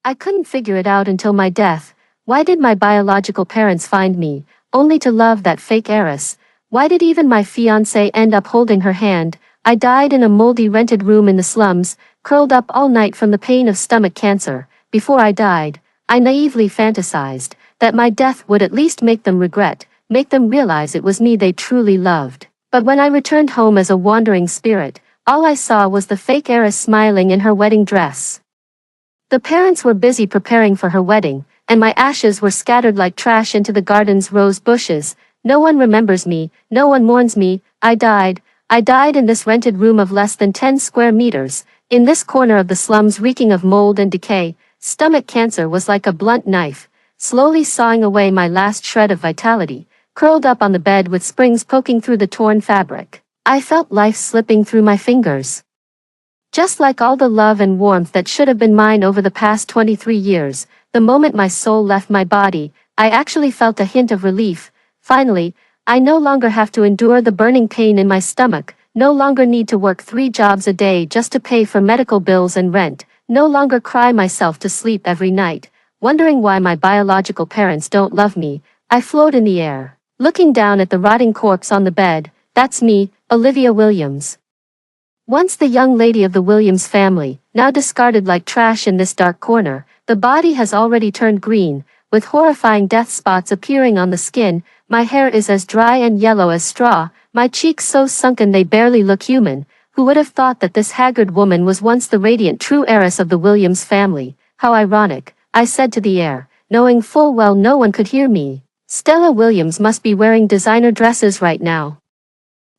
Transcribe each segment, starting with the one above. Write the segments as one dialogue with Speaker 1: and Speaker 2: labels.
Speaker 1: I couldn't figure it out until my death. Why did my biological parents find me, only to love that fake heiress? Why did even my fiancé end up holding her hand? I died in a moldy rented room in the slums, curled up all night from the pain of stomach cancer. Before I died, I naively fantasized that my death would at least make them regret, make them realize it was me they truly loved. But when I returned home as a wandering spirit, all I saw was the fake heiress smiling in her wedding dress. The parents were busy preparing for her wedding, and my ashes were scattered like trash into the garden's rose bushes. No one remembers me, no one mourns me. I died in this rented room of less than 10 square meters, in this corner of the slums reeking of mold and decay. Stomach cancer was like a blunt knife, slowly sawing away my last shred of vitality. Curled up on the bed with springs poking through the torn fabric, I felt life slipping through my fingers. Just like all the love and warmth that should have been mine over the past 23 years, the moment my soul left my body, I actually felt a hint of relief. Finally, I no longer have to endure the burning pain in my stomach, no longer need to work 3 jobs a day just to pay for medical bills and rent, no longer cry myself to sleep every night, wondering why my biological parents don't love me. I float in the air, looking down at the rotting corpse on the bed. That's me, Olivia Williams. Once the young lady of the Williams family, now discarded like trash in this dark corner, the body has already turned green, with horrifying death spots appearing on the skin. My hair is as dry and yellow as straw, my cheeks so sunken they barely look human. Who would have thought that this haggard woman was once the radiant true heiress of the Williams family? How ironic, I said to the air, knowing full well no one could hear me. Stella Williams must be wearing designer dresses right now,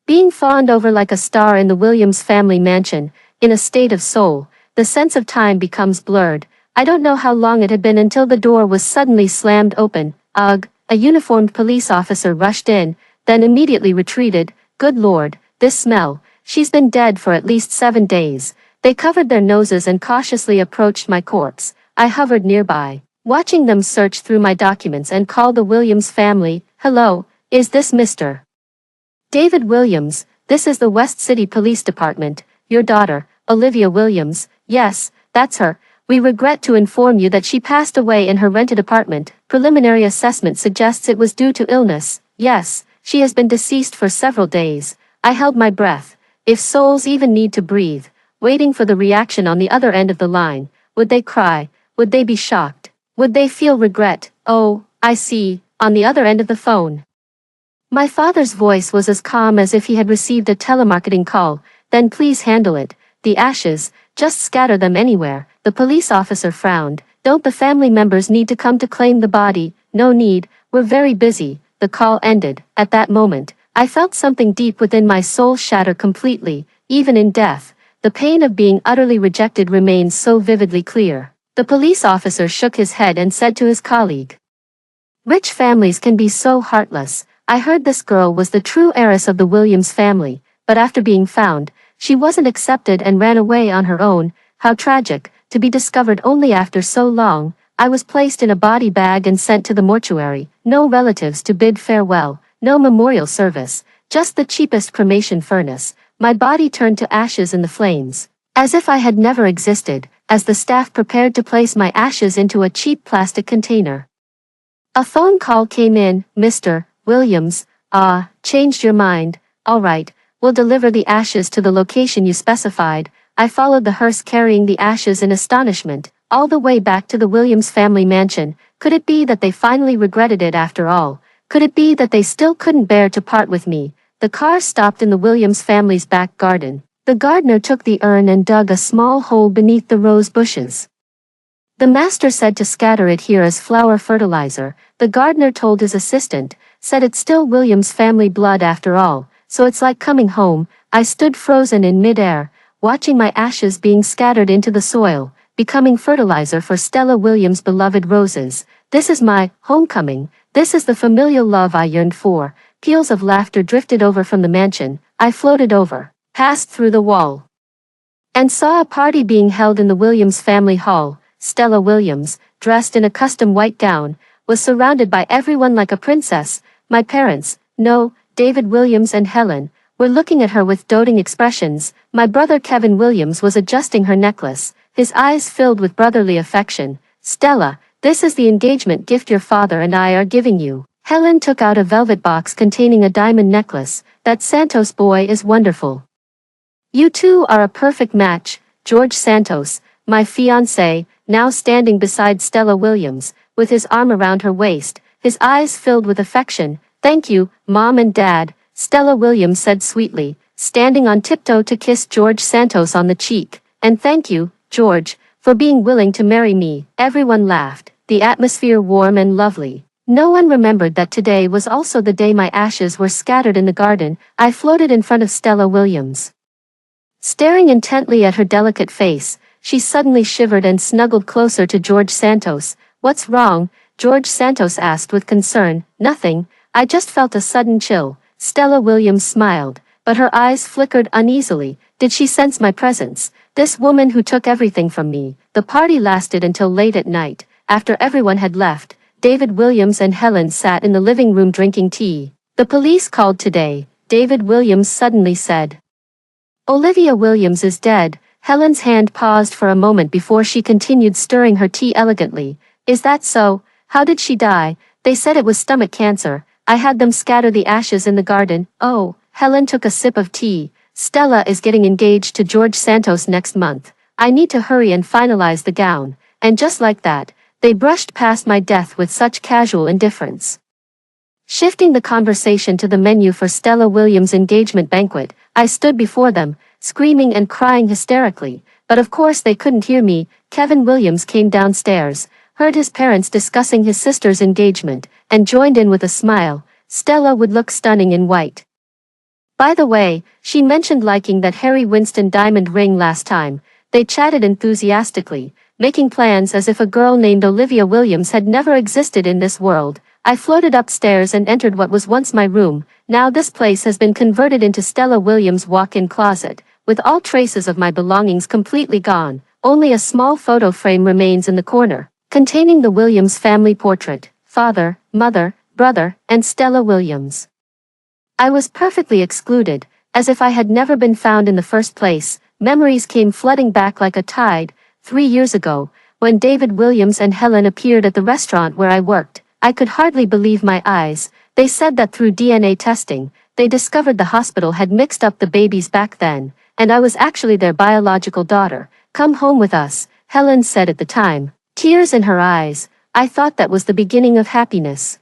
Speaker 1: being fawned over like a star in the Williams family mansion. In a state of soul, the sense of time becomes blurred. I don't know how long it had been until the door was suddenly slammed open. Ugh, a uniformed police officer rushed in, then immediately retreated. Good Lord, this smell. She's been dead for at least 7 days. They covered their noses and cautiously approached my corpse. I hovered nearby, watching them search through my documents and call the Williams family. Hello, is this Mr. David Williams? This is the West City Police Department. Your daughter, Olivia Williams. Yes, that's her. We regret to inform you that she passed away in her rented apartment. Preliminary assessment suggests it was due to illness. Yes, she has been deceased for several days. I held my breath. If souls even need to breathe, waiting for the reaction on the other end of the line. Would they cry? Would they be shocked? Would they feel regret? Oh, I see, on the other end of the phone. My father's voice was as calm as if he had received a telemarketing call. Then please handle it. The ashes, just scatter them anywhere. The police officer frowned. Don't the family members need to come to claim the body? No need, we're very busy. The call ended. At that moment, I felt something deep within my soul shatter completely. Even in death, the pain of being utterly rejected remains so vividly clear. The police officer shook his head and said to his colleague, "Rich families can be so heartless. I heard this girl was the true heiress of the Williams family, but after being found, she wasn't accepted and ran away on her own. How tragic, to be discovered only after so long." I was placed in a body bag and sent to the mortuary. No relatives to bid farewell, no memorial service, just the cheapest cremation furnace. My body turned to ashes in the flames, as if I had never existed, as the staff prepared to place my ashes into a cheap plastic container. A phone call came in. "Mr. Williams, changed your mind. All right, we'll deliver the ashes to the location you specified." I followed the hearse carrying the ashes in astonishment, all the way back to the Williams family mansion. Could it be that they finally regretted it after all? Could it be that they still couldn't bear to part with me? The car stopped in the Williams family's back garden. The gardener took the urn and dug a small hole beneath the rose bushes. "The master said to scatter it here as flower fertilizer," the gardener told his assistant. "Said it's still Williams family blood after all, so it's like coming home." I stood frozen in midair, watching my ashes being scattered into the soil, becoming fertilizer for Stella Williams' beloved roses. This is my homecoming. This is the familial love I yearned for. Peals of laughter drifted over from the mansion. I floated over, passed through the wall, and saw a party being held in the Williams family hall. Stella Williams, dressed in a custom white gown, was surrounded by everyone like a princess. My parents, David Williams and Helen, were looking at her with doting expressions. My brother Kevin Williams was adjusting her necklace, his eyes filled with brotherly affection. Stella, this is the engagement gift your father and I are giving you. Helen took out a velvet box containing a diamond necklace. That Santos boy is wonderful. You two are a perfect match, George Santos, my fiancé, now standing beside Stella Williams, with his arm around her waist, his eyes filled with affection. Thank you, Mom and Dad, Stella Williams said sweetly, standing on tiptoe to kiss George Santos on the cheek. And thank you, George, for being willing to marry me. Everyone laughed, the atmosphere warm and lovely. No one remembered that today was also the day my ashes were scattered in the garden. I floated in front of Stella Williams. Staring intently at her delicate face, she suddenly shivered and snuggled closer to George Santos. What's wrong? George Santos asked with concern. Nothing, I just felt a sudden chill. Stella Williams smiled, but her eyes flickered uneasily. Did she sense my presence? This woman who took everything from me. The party lasted until late at night. After everyone had left, David Williams and Helen sat in the living room drinking tea. The police called today, David Williams suddenly said. Olivia Williams is dead. Helen's hand paused for a moment before she continued stirring her tea elegantly. Is that so? How did she die? They said it was stomach cancer. I had them scatter the ashes in the garden. Oh, Helen took a sip of tea. Stella is getting engaged to George Santos next month. I need to hurry and finalize the gown. And just like that, they brushed past my death with such casual indifference. Shifting the conversation to the menu for Stella Williams' engagement banquet, I stood before them, screaming and crying hysterically, but of course they couldn't hear me. Kevin Williams came downstairs, heard his parents discussing his sister's engagement, and joined in with a smile. Stella would look stunning in white. By the way, she mentioned liking that Harry Winston diamond ring last time. They chatted enthusiastically, making plans as if a girl named Olivia Williams had never existed in this world. I floated upstairs and entered what was once my room. Now this place has been converted into Stella Williams' walk-in closet, with all traces of my belongings completely gone. Only a small photo frame remains in the corner, containing the Williams family portrait, father, mother, brother, and Stella Williams. I was perfectly excluded, as if I had never been found in the first place. Memories came flooding back like a tide. 3 years ago, when David Williams and Helen appeared at the restaurant where I worked, I could hardly believe my eyes. They said that through DNA testing, they discovered the hospital had mixed up the babies back then, and I was actually their biological daughter. Come home with us, Helen said at the time, tears in her eyes. I thought that was the beginning of happiness.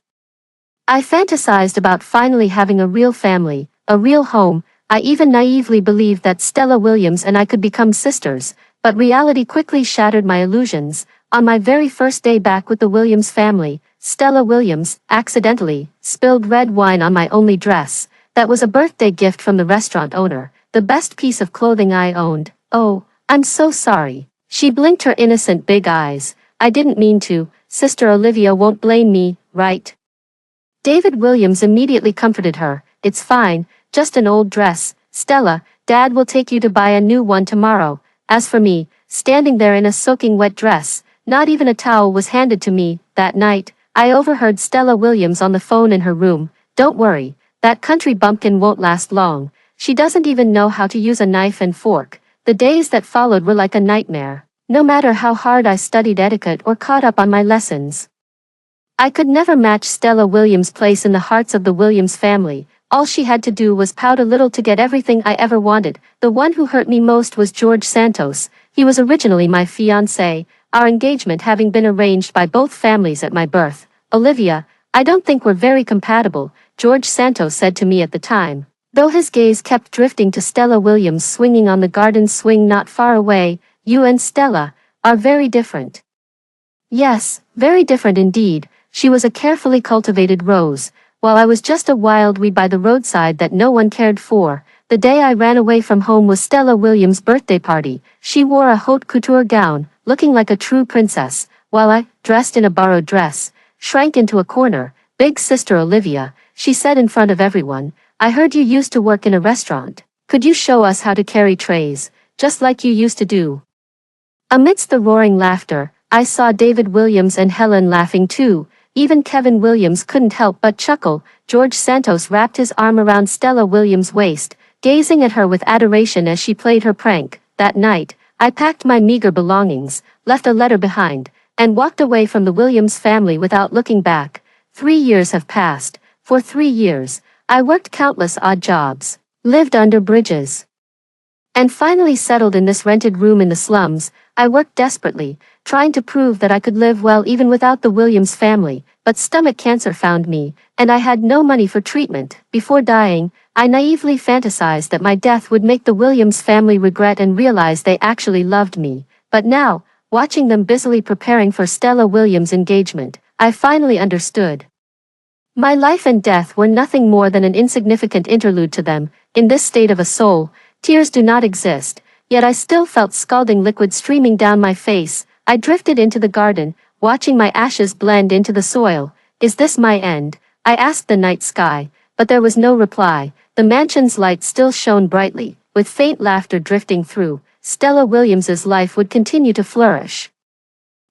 Speaker 1: I fantasized about finally having a real family, a real home. I even naively believed that Stella Williams and I could become sisters, but reality quickly shattered my illusions. On my very first day back with the Williams family, Stella Williams, accidentally, spilled red wine on my only dress. That was a birthday gift from the restaurant owner, the best piece of clothing I owned. Oh, I'm so sorry. She blinked her innocent big eyes. I didn't mean to. Sister Olivia won't blame me, right? David Williams immediately comforted her. It's fine, just an old dress. Stella, Dad will take you to buy a new one tomorrow. As for me, standing there in a soaking wet dress, not even a towel was handed to me. That night, I overheard Stella Williams on the phone in her room. Don't worry, that country bumpkin won't last long. She doesn't even know how to use a knife and fork. The days that followed were like a nightmare, no matter how hard I studied etiquette or caught up on my lessons. I could never match Stella Williams' place in the hearts of the Williams family. All she had to do was pout a little to get everything I ever wanted. The one who hurt me most was George Santos. He was originally my fiancé, our engagement having been arranged by both families at my birth. Olivia, I don't think we're very compatible, George Santos said to me at the time, though his gaze kept drifting to Stella Williams swinging on the garden swing not far away. You and Stella are very different. Yes, very different indeed. She was a carefully cultivated rose, while I was just a wild weed by the roadside that no one cared for. The day I ran away from home was Stella Williams' birthday party. She wore a haute couture gown, looking like a true princess, while I, dressed in a borrowed dress, shrank into a corner. Big sister Olivia, she said in front of everyone, I heard you used to work in a restaurant. Could you show us how to carry trays, just like you used to do? Amidst the roaring laughter, I saw David Williams and Helen laughing too. Even Kevin Williams couldn't help but chuckle. George Santos wrapped his arm around Stella Williams' waist, gazing at her with adoration as she played her prank. That night, I packed my meager belongings, left a letter behind, and walked away from the Williams family without looking back. 3 years have passed. For 3 years, I worked countless odd jobs, lived under bridges, and finally settled in this rented room in the slums. I worked desperately, trying to prove that I could live well even without the Williams family, but stomach cancer found me, and I had no money for treatment. Before dying, I naively fantasized that my death would make the Williams family regret and realize they actually loved me. But now, watching them busily preparing for Stella Williams' engagement, I finally understood. My life and death were nothing more than an insignificant interlude to them. In this state of a soul, tears do not exist, yet I still felt scalding liquid streaming down my face. I drifted into the garden, watching my ashes blend into the soil. Is this my end? I asked the night sky, but there was no reply. The mansion's light still shone brightly, with faint laughter drifting through. Stella Williams's life would continue to flourish,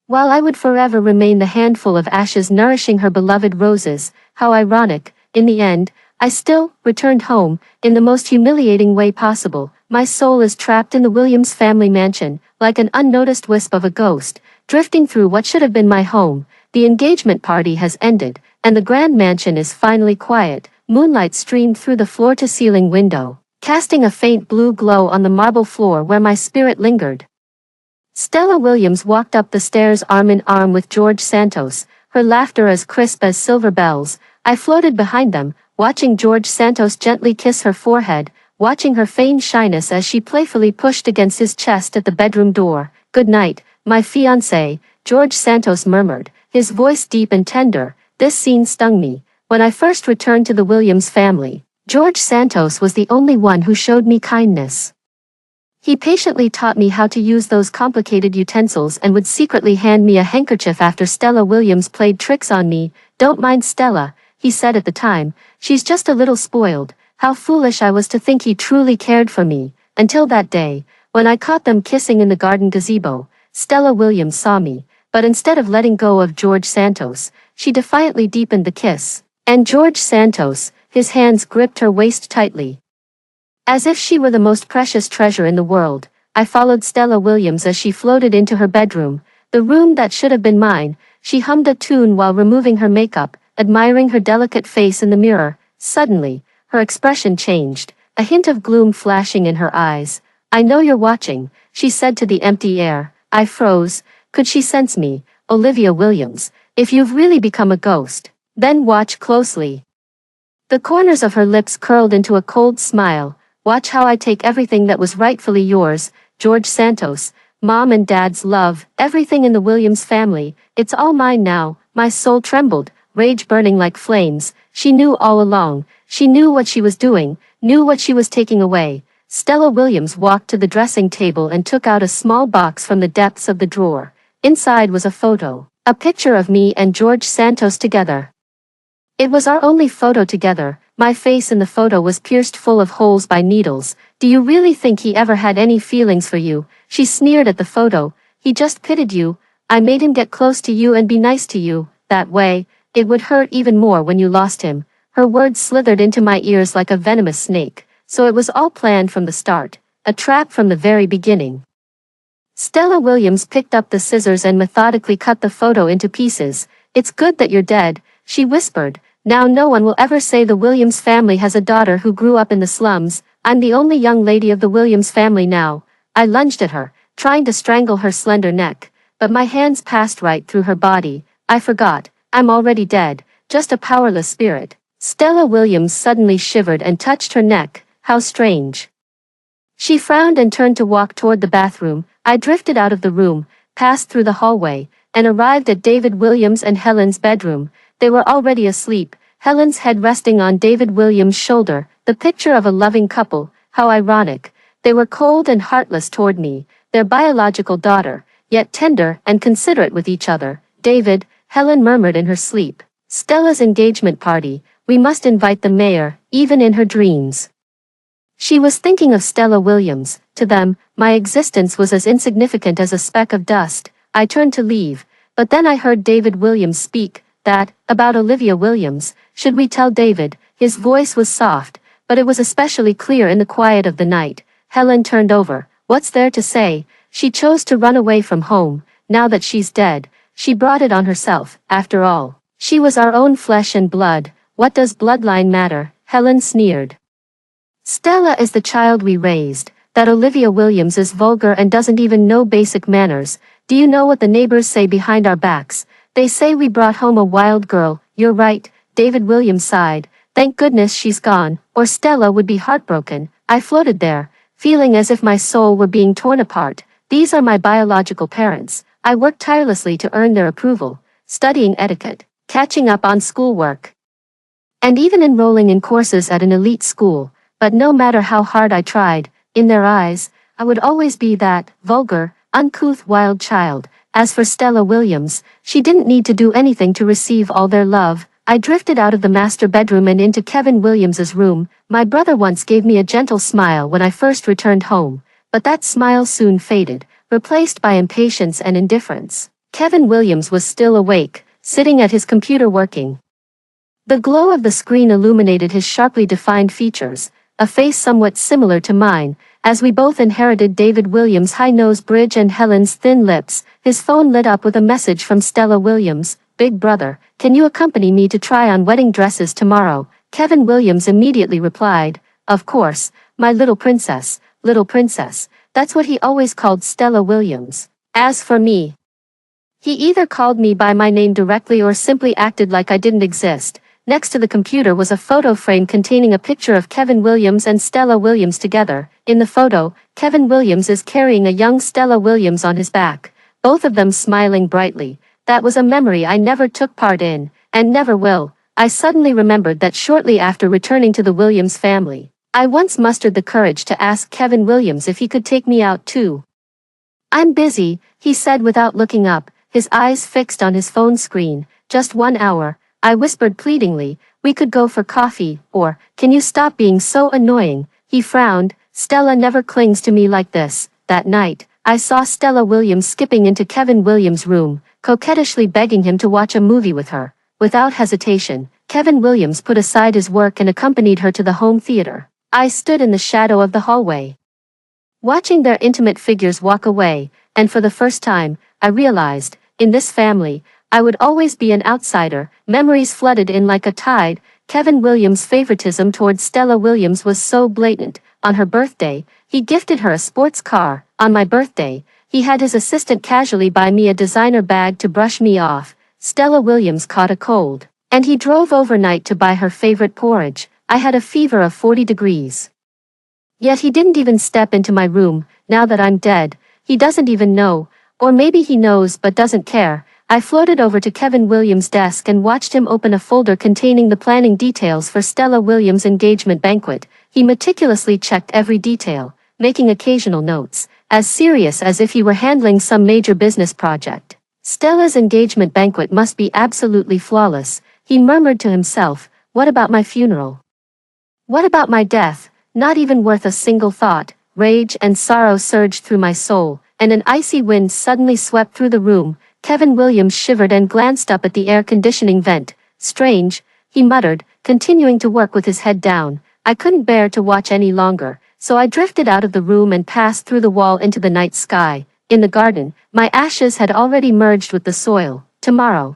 Speaker 1: while I would forever remain the handful of ashes nourishing her beloved roses. How ironic. In the end, I still returned home, in the most humiliating way possible. My soul is trapped in the Williams family mansion, like an unnoticed wisp of a ghost, drifting through what should have been my home. The engagement party has ended, and the grand mansion is finally quiet. Moonlight streamed through the floor-to-ceiling window, casting a faint blue glow on the marble floor where my spirit lingered. Stella Williams walked up the stairs arm in arm with George Santos, her laughter as crisp as silver bells. I floated behind them, watching George Santos gently kiss her forehead, watching her feign shyness as she playfully pushed against his chest at the bedroom door. "Good night, my fiancé," George Santos murmured, his voice deep and tender. This scene stung me. When I first returned to the Williams family, George Santos was the only one who showed me kindness. He patiently taught me how to use those complicated utensils and would secretly hand me a handkerchief after Stella Williams played tricks on me. "Don't mind Stella," he said at the time. "She's just a little spoiled." How foolish I was to think he truly cared for me, until that day, when I caught them kissing in the garden gazebo. Stella Williams saw me, but instead of letting go of George Santos, she defiantly deepened the kiss, and George Santos, his hands gripped her waist tightly, as if she were the most precious treasure in the world. I followed Stella Williams as she floated into her bedroom, the room that should have been mine. She hummed a tune while removing her makeup, admiring her delicate face in the mirror. Suddenly, her expression changed, a hint of gloom flashing in her eyes. "I know you're watching," she said to the empty air. I froze. Could she sense me? "Olivia Williams, if you've really become a ghost, then watch closely." The corners of her lips curled into a cold smile. "Watch how I take everything that was rightfully yours, George Santos, Mom and Dad's love, everything in the Williams family. It's all mine now." My soul trembled, rage burning like flames. She knew all along. She knew what she was doing, knew what she was taking away. Stella Williams walked to the dressing table and took out a small box from the depths of the drawer. Inside was a photo, a picture of me and George Santos together. It was our only photo together. My face in the photo was pierced full of holes by needles. "Do you really think he ever had any feelings for you?" she sneered at the photo. "He just pitied you. I made him get close to you and be nice to you. That way, it would hurt even more when you lost him." Her words slithered into my ears like a venomous snake. So it was all planned from the start, a trap from the very beginning. Stella Williams picked up the scissors and methodically cut the photo into pieces. "It's good that you're dead," she whispered. "Now no one will ever say the Williams family has a daughter who grew up in the slums. I'm the only young lady of the Williams family now." I lunged at her, trying to strangle her slender neck, but my hands passed right through her body. I forgot, I'm already dead, just a powerless spirit. Stella Williams suddenly shivered and touched her neck. How strange. She frowned and turned to walk toward the bathroom. I drifted out of the room, passed through the hallway, and arrived at David Williams and Helen's bedroom. They were already asleep, Helen's head resting on David Williams' shoulder, the picture of a loving couple. How ironic. They were cold and heartless toward me, their biological daughter, yet tender and considerate with each other. "David," Helen murmured in her sleep. "Stella's engagement party. We must invite the mayor, even in her dreams." She was thinking of Stella Williams. To them, my existence was as insignificant as a speck of dust. I turned to leave, but then I heard David Williams speak. "That, about Olivia Williams, should we tell David?" His voice was soft, but it was especially clear in the quiet of the night. Helen turned over. "What's there to say? She chose to run away from home. Now that she's dead, she brought it on herself, after all. She was our own flesh and blood. What does bloodline matter? Helen sneered. Stella is the child we raised. That Olivia Williams is vulgar and doesn't even know basic manners. Do you know what the neighbors say behind our backs? They say we brought home a wild girl. You're right, David Williams sighed. Thank goodness she's gone, or Stella would be heartbroken. I floated there, feeling as if my soul were being torn apart. These are my biological parents. I worked tirelessly to earn their approval, studying etiquette, catching up on schoolwork, and even enrolling in courses at an elite school. But no matter how hard I tried, in their eyes, I would always be that vulgar, uncouth wild child. As for Stella Williams, she didn't need to do anything to receive all their love. I drifted out of the master bedroom and into Kevin Williams's room. My brother once gave me a gentle smile when I first returned home, but that smile soon faded, replaced by impatience and indifference. Kevin Williams was still awake, sitting at his computer working. The glow of the screen illuminated his sharply defined features, a face somewhat similar to mine. As we both inherited David Williams' high-nose bridge and Helen's thin lips, his phone lit up with a message from Stella Williams. Big brother, can you accompany me to try on wedding dresses tomorrow? Kevin Williams immediately replied, of course, my little princess, that's what he always called Stella Williams. As for me, he either called me by my name directly or simply acted like I didn't exist. Next to the computer was a photo frame containing a picture of Kevin Williams and Stella Williams together. In the photo, Kevin Williams is carrying a young Stella Williams on his back, both of them smiling brightly. That was a memory I never took part in, and never will. I suddenly remembered that shortly after returning to the Williams family, I once mustered the courage to ask Kevin Williams if he could take me out too. I'm busy, he said without looking up, his eyes fixed on his phone screen. Just 1 hour, I whispered pleadingly. We could go for coffee, or, can you stop being so annoying? He frowned. Stella never clings to me like this. That night, I saw Stella Williams skipping into Kevin Williams' room, coquettishly begging him to watch a movie with her. Without hesitation, Kevin Williams put aside his work and accompanied her to the home theater. I stood in the shadow of the hallway, watching their intimate figures walk away, and for the first time, I realized, in this family, I would always be an outsider. Memories flooded in like a tide. Kevin Williams' favoritism towards Stella Williams was so blatant. On her birthday, he gifted her a sports car. On my birthday, he had his assistant casually buy me a designer bag to brush me off. Stella Williams caught a cold, and he drove overnight to buy her favorite porridge. I had a fever of 40 degrees. Yet he didn't even step into my room. Now that I'm dead, he doesn't even know, or maybe he knows but doesn't care. I floated over to Kevin Williams' desk and watched him open a folder containing the planning details for Stella Williams' engagement banquet. He meticulously checked every detail, making occasional notes, as serious as if he were handling some major business project. Stella's engagement banquet must be absolutely flawless, he murmured to himself. What about my funeral? What about my death? Not even worth a single thought. Rage and sorrow surged through my soul, and an icy wind suddenly swept through the room. Kevin Williams shivered and glanced up at the air conditioning vent. Strange, he muttered, continuing to work with his head down. I couldn't bear to watch any longer, so I drifted out of the room and passed through the wall into the night sky. In the garden, my ashes had already merged with the soil. Tomorrow,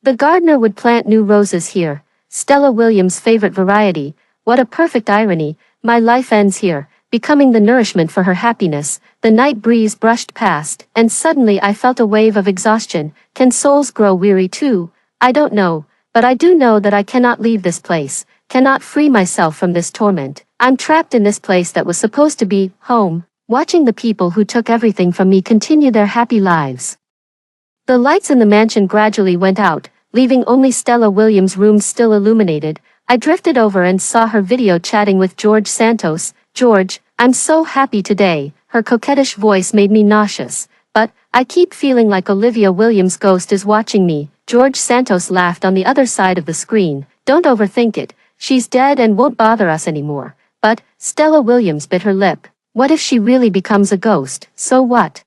Speaker 1: the gardener would plant new roses here. Stella Williams' favorite variety. What a perfect irony. My life ends here, becoming the nourishment for her happiness. The night breeze brushed past, and suddenly I felt a wave of exhaustion. Can souls grow weary too? I don't know, but I do know that I cannot leave this place, cannot free myself from this torment. I'm trapped in this place that was supposed to be home, watching the people who took everything from me continue their happy lives. The lights in the mansion gradually went out, leaving only Stella Williams' room still illuminated. I drifted over and saw her video chatting with George Santos. George, I'm so happy today. Her coquettish voice made me nauseous, but I keep feeling like Olivia Williams' ghost is watching me. George Santos laughed on the other side of the screen. Don't overthink it. She's dead and won't bother us anymore. But Stella Williams bit her lip. What if she really becomes a ghost? So what?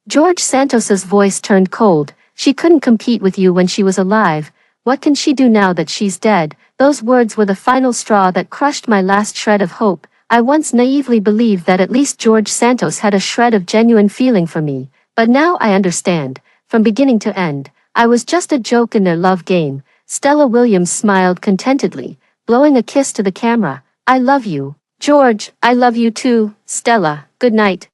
Speaker 1: George Santos's voice turned cold. She couldn't compete with you when she was alive. What can she do now that she's dead? Those words were the final straw that crushed my last shred of hope. I once naively believed that at least George Santos had a shred of genuine feeling for me, but now I understand. from beginning to end. I was just a joke in their love game. Stella Williams smiled contentedly, blowing a kiss to the camera. I love you. George, I love you too. Stella, good night.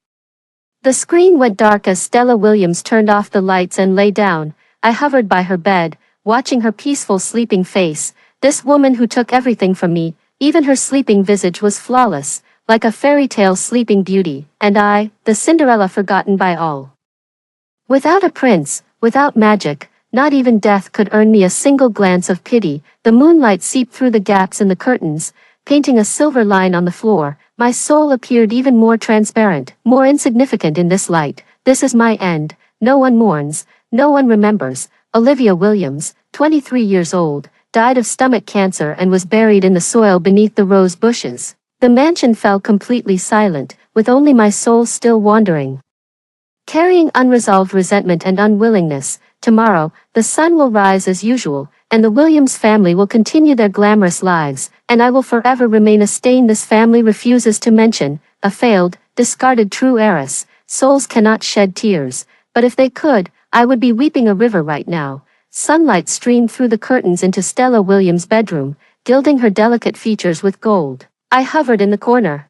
Speaker 1: The screen went dark as Stella Williams turned off the lights and lay down. I hovered by her bed, watching her peaceful sleeping face. This woman who took everything from me, even her sleeping visage was flawless, like a fairy tale sleeping beauty, and I, the Cinderella forgotten by all. Without a prince, without magic, not even death could earn me a single glance of pity. The moonlight seeped through the gaps in the curtains, painting a silver line on the floor. My soul appeared even more transparent, more insignificant in this light. This is my end. No one mourns, no one remembers. Olivia Williams, 23 years old, died of stomach cancer and was buried in the soil beneath the rose bushes. The mansion fell completely silent, with only my soul still wandering, carrying unresolved resentment and unwillingness. Tomorrow, the sun will rise as usual, and the Williams family will continue their glamorous lives, and I will forever remain a stain this family refuses to mention, a failed, discarded true heiress. Souls cannot shed tears, but if they could, I would be weeping a river right now. Sunlight streamed through the curtains into Stella Williams' bedroom, gilding her delicate features with gold. I hovered in the corner,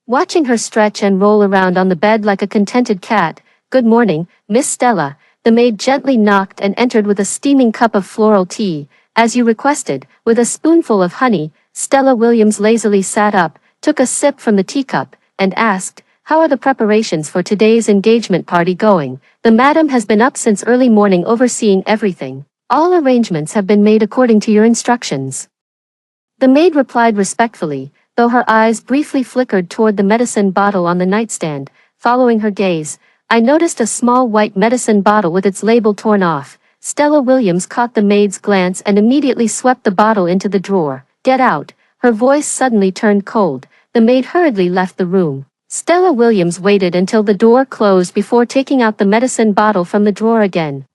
Speaker 1: watching her stretch and roll around on the bed like a contented cat. Good morning, Miss Stella. The maid gently knocked and entered with a steaming cup of floral tea. As you requested, with a spoonful of honey. Stella Williams lazily sat up, took a sip from the teacup, and asked, how are the preparations for today's engagement party going? The madam has been up since early morning overseeing everything. All arrangements have been made according to your instructions. The maid replied respectfully, though her eyes briefly flickered toward the medicine bottle on the nightstand. Following her gaze, I noticed a small white medicine bottle with its label torn off. Stella Williams caught the maid's glance and immediately swept the bottle into the drawer. Get out. Her voice suddenly turned cold. The maid hurriedly left the room. Stella Williams waited until the door closed before taking out the medicine bottle from the drawer again.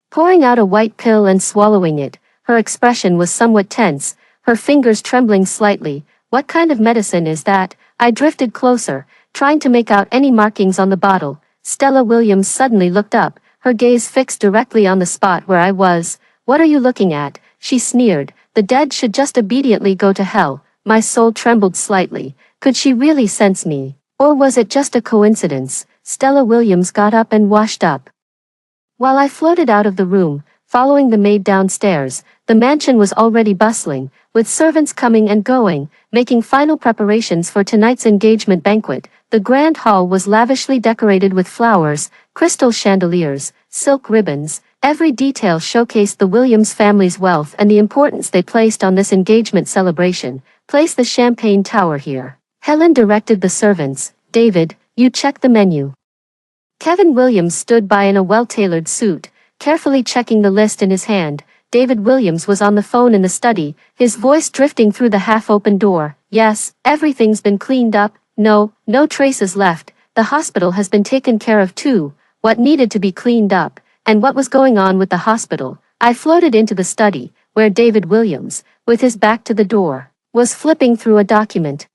Speaker 1: Pouring out a white pill and swallowing it, her expression was somewhat tense, her fingers trembling slightly. What kind of medicine is that? I drifted closer, trying to make out any markings on the bottle. Stella Williams suddenly looked up, her gaze fixed directly on the spot where I was. What are you looking at? She sneered. The dead should just obediently go to hell. My soul trembled slightly. Could she really sense me? Or was it just a coincidence? Stella Williams got up and washed up. While I floated out of the room, following the maid downstairs, the mansion was already bustling, with servants coming and going, making final preparations for tonight's engagement banquet. The grand hall was lavishly decorated with flowers, crystal chandeliers, silk ribbons. Every detail showcased the Williams family's wealth and the importance they placed on this engagement celebration. Place the champagne tower here. Helen directed the servants. David, you check the menu. Kevin Williams stood by in a well-tailored suit, carefully checking the list in his hand. David Williams was on the phone in the study, his voice drifting through the half-open door. Yes, everything's been cleaned up. No traces left. The hospital has been taken care of too. What needed to be cleaned up, and what was going on with the hospital. I floated into the study, where David Williams, with his back to the door, was flipping through a document.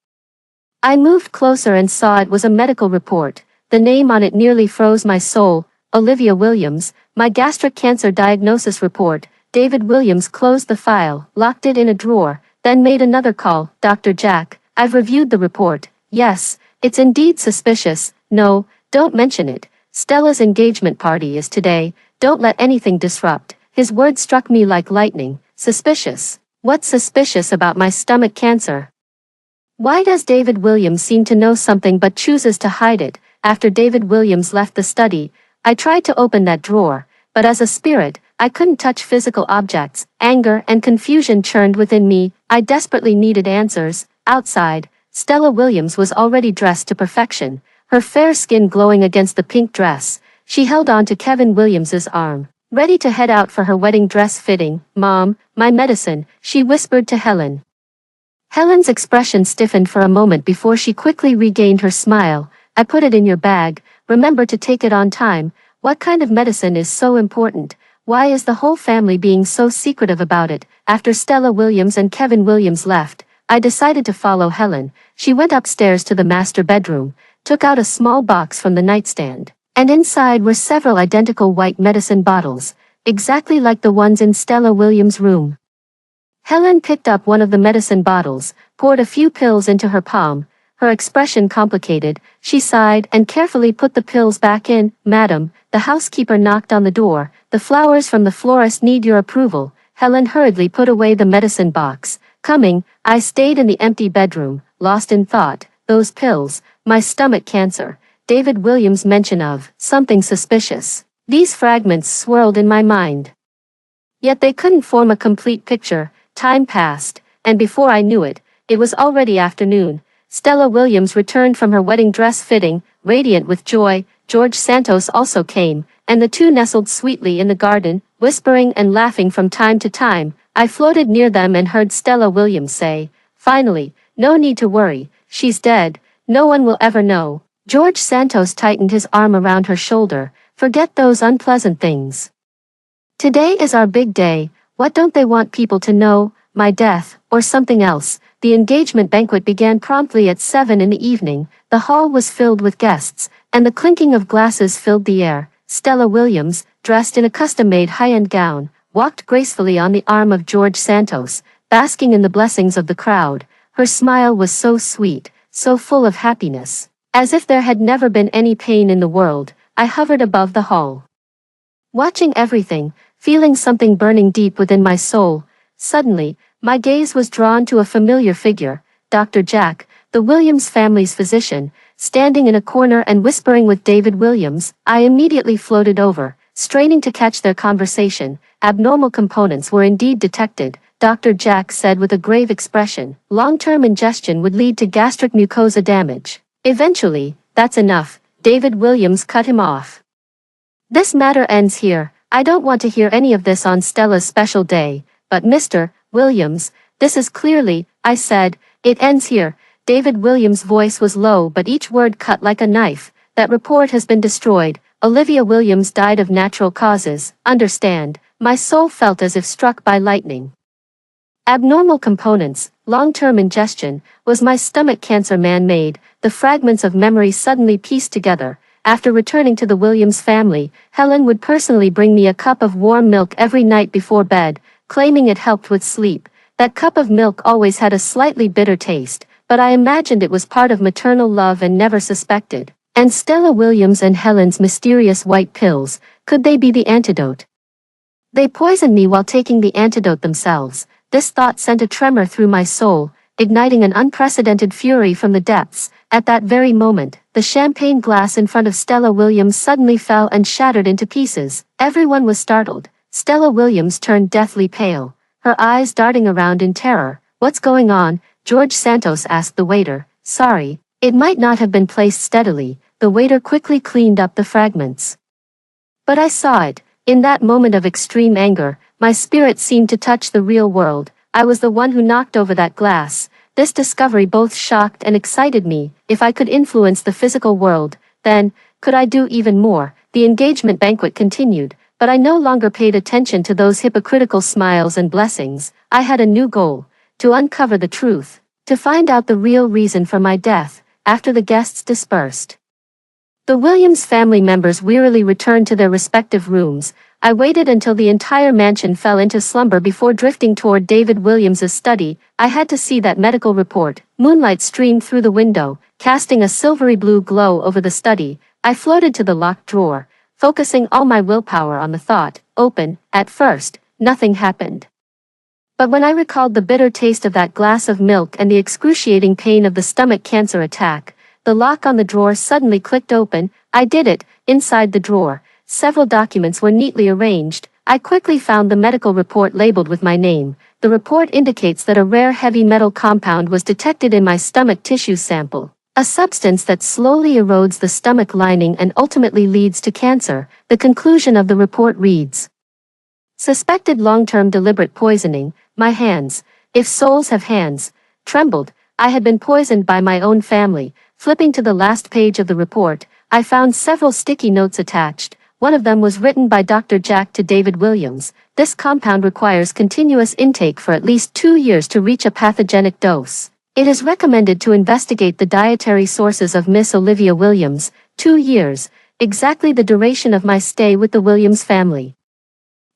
Speaker 1: I moved closer and saw it was a medical report. The name on it nearly froze my soul. Olivia Williams, my gastric cancer diagnosis report. David Williams closed the file, locked it in a drawer, then made another call. Dr. Jack, I've reviewed the report. Yes, it's indeed suspicious. No, don't mention it. Stella's engagement party is today. Don't let anything disrupt. His words struck me like lightning. Suspicious. What's suspicious about my stomach cancer? Why does David Williams seem to know something but chooses to hide it? After David Williams left the study, I tried to open that drawer, but as a spirit, I couldn't touch physical objects. Anger and confusion churned within me. I desperately needed answers. Outside, Stella Williams was already dressed to perfection, her fair skin glowing against the pink dress. She held on to Kevin Williams's arm, ready to head out for her wedding dress fitting. Mom, my medicine, she whispered to Helen. Helen's expression stiffened for a moment before she quickly regained her smile. I put it in your bag. Remember to take it on time. What kind of medicine is so important? Why is the whole family being so secretive about it? After Stella Williams and Kevin Williams left, I decided to follow Helen. She went upstairs to the master bedroom, took out a small box from the nightstand, And inside were several identical white medicine bottles, exactly like the ones in Stella Williams' room. Helen picked up one of the medicine bottles, poured a few pills into her palm. Her expression complicated. She sighed and carefully put the pills back in. "Madam," the housekeeper knocked on the door. "The flowers from the florist need your approval." Helen hurriedly put away the medicine box. "Coming." I stayed in the empty bedroom, lost in thought. Those pills, my stomach cancer, David Williams' mention of something suspicious. These fragments swirled in my mind. Yet they couldn't form a complete picture. Time passed, and before I knew it, it was already afternoon. Stella Williams returned from her wedding dress fitting, radiant with joy. George Santos also came, and the two nestled sweetly in the garden, whispering and laughing from time to time. I floated near them and heard Stella Williams say, "Finally, no need to worry, she's dead, no one will ever know." George Santos tightened his arm around her shoulder. "Forget those unpleasant things. Today is our big day. What don't they want people to know? My death, or something else?" The engagement banquet began promptly at 7 in the evening. The hall was filled with guests, and the clinking of glasses filled the air. Stella Williams, dressed in a custom-made high-end gown, walked gracefully on the arm of George Santos, basking in the blessings of the crowd. Her smile was so sweet, so full of happiness. As if there had never been any pain in the world, I hovered above the hall, watching everything, feeling something burning deep within my soul. Suddenly, my gaze was drawn to a familiar figure, Dr. Jack, the Williams family's physician, standing in a corner and whispering with David Williams. I immediately floated over, straining to catch their conversation. Abnormal components were indeed detected, Dr. Jack said with a grave expression. Long-term ingestion would lead to gastric mucosa damage. Eventually, that's enough, David Williams cut him off. This matter ends here. I don't want to hear any of this on Stella's special day. But Mr. Williams, this is clearly, I said, it ends here. David Williams' voice was low but each word cut like a knife. That report has been destroyed. Olivia Williams died of natural causes. Understand? My soul felt as if struck by lightning. Abnormal components, long-term ingestion, was my stomach cancer man-made? The fragments of memory suddenly pieced together. After returning to the Williams family, Helen would personally bring me a cup of warm milk every night before bed, claiming it helped with sleep. That cup of milk always had a slightly bitter taste, but I imagined it was part of maternal love and never suspected. And Stella Williams and Helen's mysterious white pills, could they be the antidote? They poisoned me while taking the antidote themselves. This thought sent a tremor through my soul, igniting an unprecedented fury from the depths. At that very moment, the champagne glass in front of Stella Williams suddenly fell and shattered into pieces. Everyone was startled. Stella Williams turned deathly pale, her eyes darting around in terror. "What's going on?" George Santos asked the waiter. "Sorry, it might not have been placed steadily." The waiter quickly cleaned up the fragments. But I saw it. In that moment of extreme anger, my spirit seemed to touch the real world. I was the one who knocked over that glass. This discovery both shocked and excited me. If I could influence the physical world, then, could I do even more? The engagement banquet continued, but I no longer paid attention to those hypocritical smiles and blessings. I had a new goal, to uncover the truth, to find out the real reason for my death. After the guests dispersed, the Williams family members wearily returned to their respective rooms. I waited until the entire mansion fell into slumber before drifting toward David Williams's study. I had to see that medical report. Moonlight streamed through the window, casting a silvery blue glow over the study. I floated to the locked drawer, focusing all my willpower on the thought, open. At first, nothing happened. But when I recalled the bitter taste of that glass of milk and the excruciating pain of the stomach cancer attack, the lock on the drawer suddenly clicked open. I did it. Inside the drawer, several documents were neatly arranged. I quickly found the medical report labeled with my name. The report indicates that a rare heavy metal compound was detected in my stomach tissue sample, a substance that slowly erodes the stomach lining and ultimately leads to cancer. The conclusion of the report reads: suspected long-term deliberate poisoning. My hands, if souls have hands, trembled. I had been poisoned by my own family. Flipping to the last page of the report, I found several sticky notes attached. One of them was written by Dr. Jack to David Williams. This compound requires continuous intake for at least 2 years to reach a pathogenic dose. It is recommended to investigate the dietary sources of Miss Olivia Williams. 2 years. exactly the duration of my stay with the Williams family.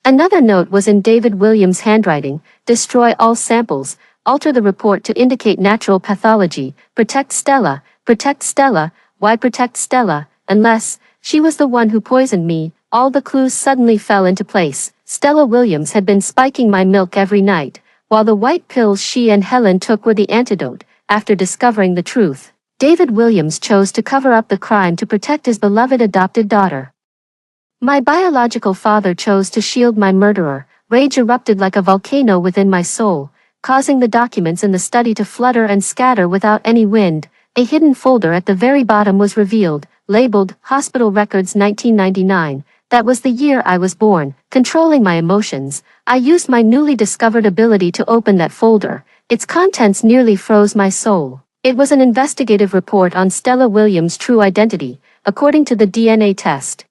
Speaker 1: Another note was in David Williams' handwriting: destroy all samples, alter the report to indicate natural pathology, protect Stella, why protect Stella, unless she was the one who poisoned me. All the clues suddenly fell into place. Stella Williams had been spiking my milk every night, while the white pills she and Helen took were the antidote. After discovering the truth, David Williams chose to cover up the crime to protect his beloved adopted daughter. My biological father chose to shield my murderer. Rage erupted like a volcano within my soul, causing the documents in the study to flutter and scatter without any wind. A hidden folder at the very bottom was revealed, labeled Hospital Records 1999. That was the year I was born. Controlling my emotions, I used my newly discovered ability to open that folder. Its contents nearly froze my soul. It was an investigative report on Stella Williams' true identity, according to the DNA test.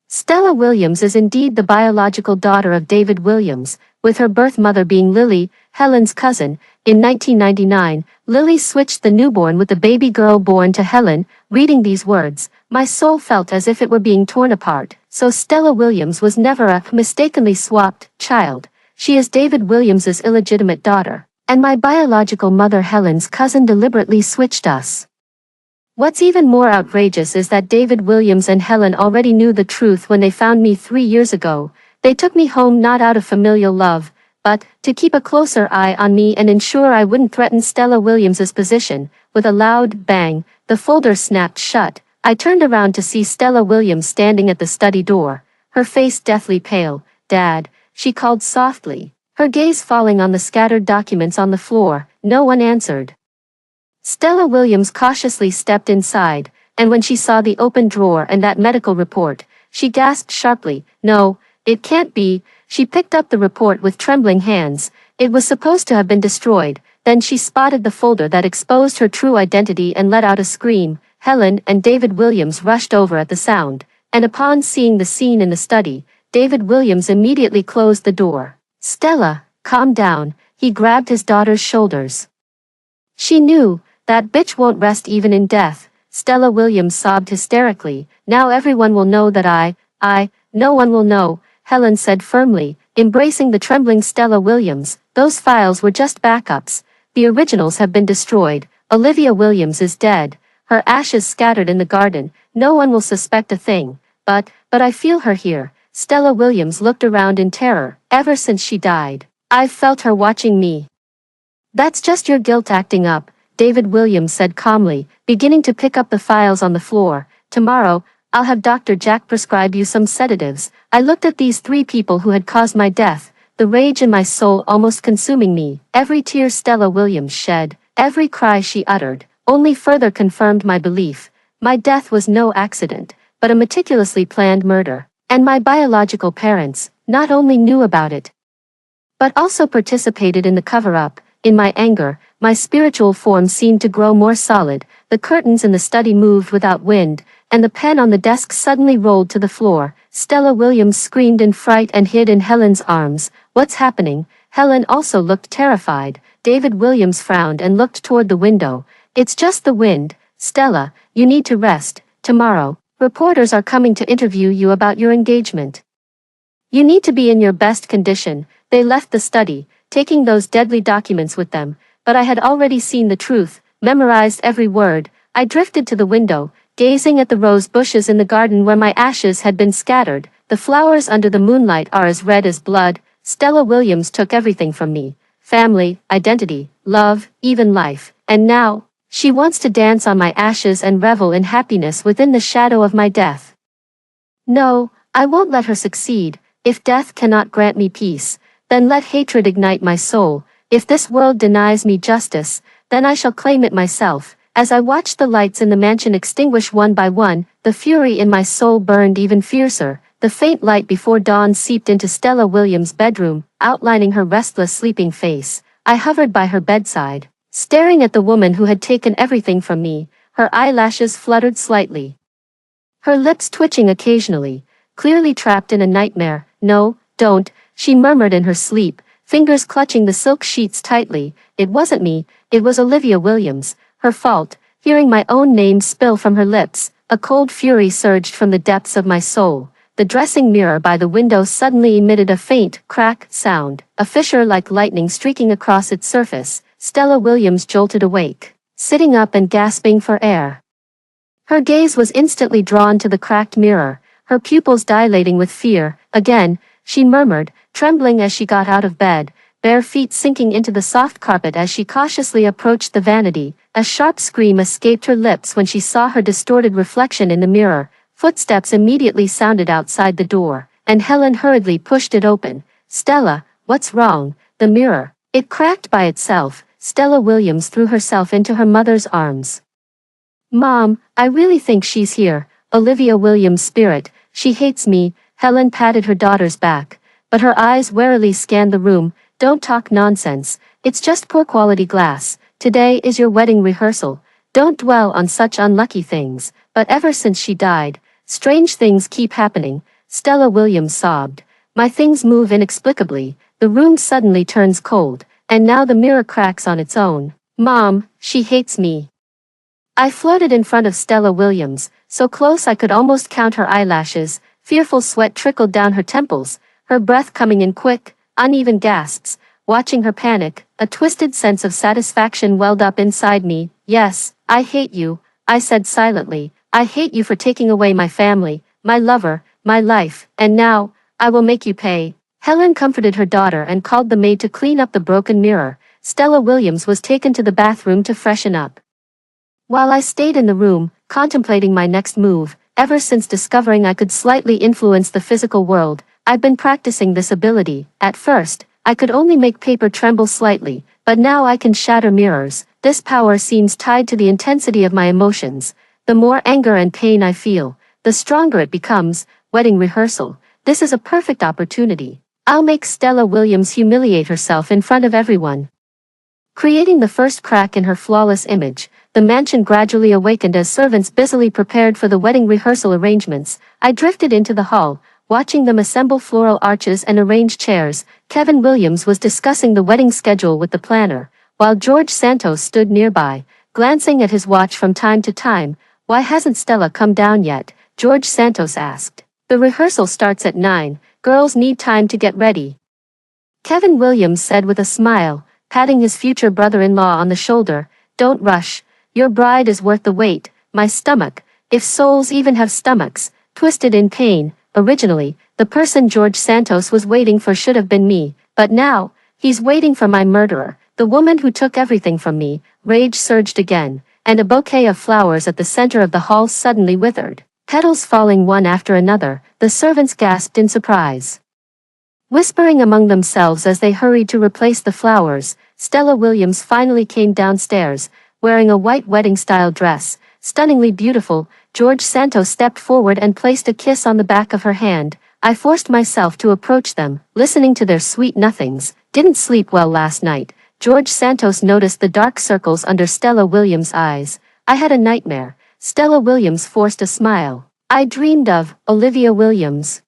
Speaker 1: Stella Williams is indeed the biological daughter of David Williams, with her birth mother being Lily, Helen's cousin. In 1999, Lily switched the newborn with the baby girl born to Helen. Reading these words, my soul felt as if it were being torn apart. So Stella Williams was never a mistakenly swapped child. She is David Williams's illegitimate daughter, and my biological mother Helen's cousin deliberately switched us. What's even more outrageous is that David Williams and Helen already knew the truth when they found me 3 years ago. They took me home not out of familial love, but to keep a closer eye on me and ensure I wouldn't threaten Stella Williams's position. With a loud bang, the folder snapped shut. I turned around to see Stella Williams standing at the study door, her face deathly pale. "Dad," she called softly, her gaze falling on the scattered documents on the floor. No one answered. Stella Williams cautiously stepped inside, and when she saw the open drawer and that medical report, she gasped sharply, "No, it can't be." She picked up the report with trembling hands. It was supposed to have been destroyed. Then she spotted the folder that exposed her true identity and let out a scream. Helen and David Williams rushed over at the sound, and upon seeing the scene in the study, David Williams immediately closed the door. "Stella, calm down," he grabbed his daughter's shoulders. "She knew. That bitch won't rest even in death." Stella Williams sobbed hysterically. "Now everyone will know that No one will know," Helen said firmly, embracing the trembling Stella Williams. "Those files were just backups. The originals have been destroyed. Olivia Williams is dead, her ashes scattered in the garden. No one will suspect a thing. But I feel her here." Stella Williams looked around in terror. "Ever since she died, I've felt her watching me." "That's just your guilt acting up," David Williams said calmly, beginning to pick up the files on the floor. "Tomorrow, I'll have Dr. Jack prescribe you some sedatives." I looked at these 3 people who had caused my death, the rage in my soul almost consuming me. Every tear Stella Williams shed, every cry she uttered, only further confirmed my belief. My death was no accident, but a meticulously planned murder. And my biological parents not only knew about it, but also participated in the cover-up. In my anger, my spiritual form seemed to grow more solid. The curtains in the study moved without wind, and the pen on the desk suddenly rolled to the floor. Stella Williams screamed in fright and hid in Helen's arms. "What's happening?" Helen also looked terrified. David Williams frowned and looked toward the window. "It's just the wind. Stella, you need to rest. Tomorrow, reporters are coming to interview you about your engagement. You need to be in your best condition." They left the study, taking those deadly documents with them, but I had already seen the truth, memorized every word. I drifted to the window, gazing at the rose bushes in the garden where my ashes had been scattered. The flowers under the moonlight are as red as blood. Stella Williams took everything from me: family, identity, love, even life. And now, she wants to dance on my ashes and revel in happiness within the shadow of my death. No, I won't let her succeed. If death cannot grant me peace, then let hatred ignite my soul. If this world denies me justice, then I shall claim it myself. As I watched the lights in the mansion extinguish one by one, the fury in my soul burned even fiercer. The faint light before dawn seeped into Stella Williams' bedroom, outlining her restless sleeping face. I hovered by her bedside, staring at the woman who had taken everything from me. Her eyelashes fluttered slightly, her lips twitching occasionally, clearly trapped in a nightmare. "No, don't," she murmured in her sleep, fingers clutching the silk sheets tightly. "It wasn't me, it was Olivia Williams. Her fault." Hearing my own name spill from her lips, A cold fury surged from the depths of my soul. The dressing mirror by the window suddenly emitted a faint crack sound, a fissure like lightning streaking across its surface. Stella Williams jolted awake, sitting up and gasping for air. Her gaze was instantly drawn to the cracked mirror, her pupils dilating with fear. Again, she murmured, trembling as she got out of bed, bare feet sinking into the soft carpet as she cautiously approached the vanity. A sharp scream escaped her lips when she saw her distorted reflection in the mirror. Footsteps immediately sounded outside the door, and Helen hurriedly pushed it open. "Stella, what's wrong?" "The mirror. It cracked by itself." Stella Williams threw herself into her mother's arms. "Mom, I really think she's here." Olivia Williams' spirit. "She hates me." Helen patted her daughter's back, but her eyes warily scanned the room. "Don't talk nonsense. It's just poor quality glass. Today is your wedding rehearsal. Don't dwell on such unlucky things." "But ever since she died, strange things keep happening." Stella Williams sobbed. "My things move inexplicably, the room suddenly turns cold, and now the mirror cracks on its own." "Mom, she hates me." I floated in front of Stella Williams, so close I could almost count her eyelashes. Fearful sweat trickled down her temples, her breath coming in quick, uneven gasps. Watching her panic, a twisted sense of satisfaction welled up inside me. "Yes, I hate you," I said silently. "I hate you for taking away my family, my lover, my life, and now, I will make you pay." Helen comforted her daughter and called the maid to clean up the broken mirror. Stella Williams was taken to the bathroom to freshen up. While I stayed in the room, contemplating my next move, ever since discovering I could slightly influence the physical world, I've been practicing this ability. At first, I could only make paper tremble slightly, but now I can shatter mirrors. This power seems tied to the intensity of my emotions. The more anger and pain I feel, the stronger it becomes. Wedding rehearsal. This is a perfect opportunity. I'll make Stella Williams humiliate herself in front of everyone. Creating the first crack in her flawless image, the mansion gradually awakened as servants busily prepared for the wedding rehearsal arrangements. I drifted into the hall, watching them assemble floral arches and arrange chairs. Kevin Williams was discussing the wedding schedule with the planner, while George Santos stood nearby, glancing at his watch from time to time. "Why hasn't Stella come down yet?" George Santos asked. "The rehearsal starts at 9, girls need time to get ready," Kevin Williams said with a smile, patting his future brother-in-law on the shoulder. "Don't rush. Your bride is worth the wait." My stomach, if souls even have stomachs, twisted in pain. Originally, the person George Santos was waiting for should have been me, but now, he's waiting for my murderer, the woman who took everything from me. Rage surged again, and a bouquet of flowers at the center of the hall suddenly withered, petals falling one after another. The servants gasped in surprise, whispering among themselves as they hurried to replace the flowers. Stella Williams finally came downstairs, wearing a white wedding-style dress, stunningly beautiful. George Santos stepped forward and placed a kiss on the back of her hand. I forced myself to approach them, listening to their sweet nothings. "Didn't sleep well last night." George Santos noticed the dark circles under Stella Williams' eyes. "I had a nightmare." Stella Williams forced a smile. "I dreamed of Olivia Williams."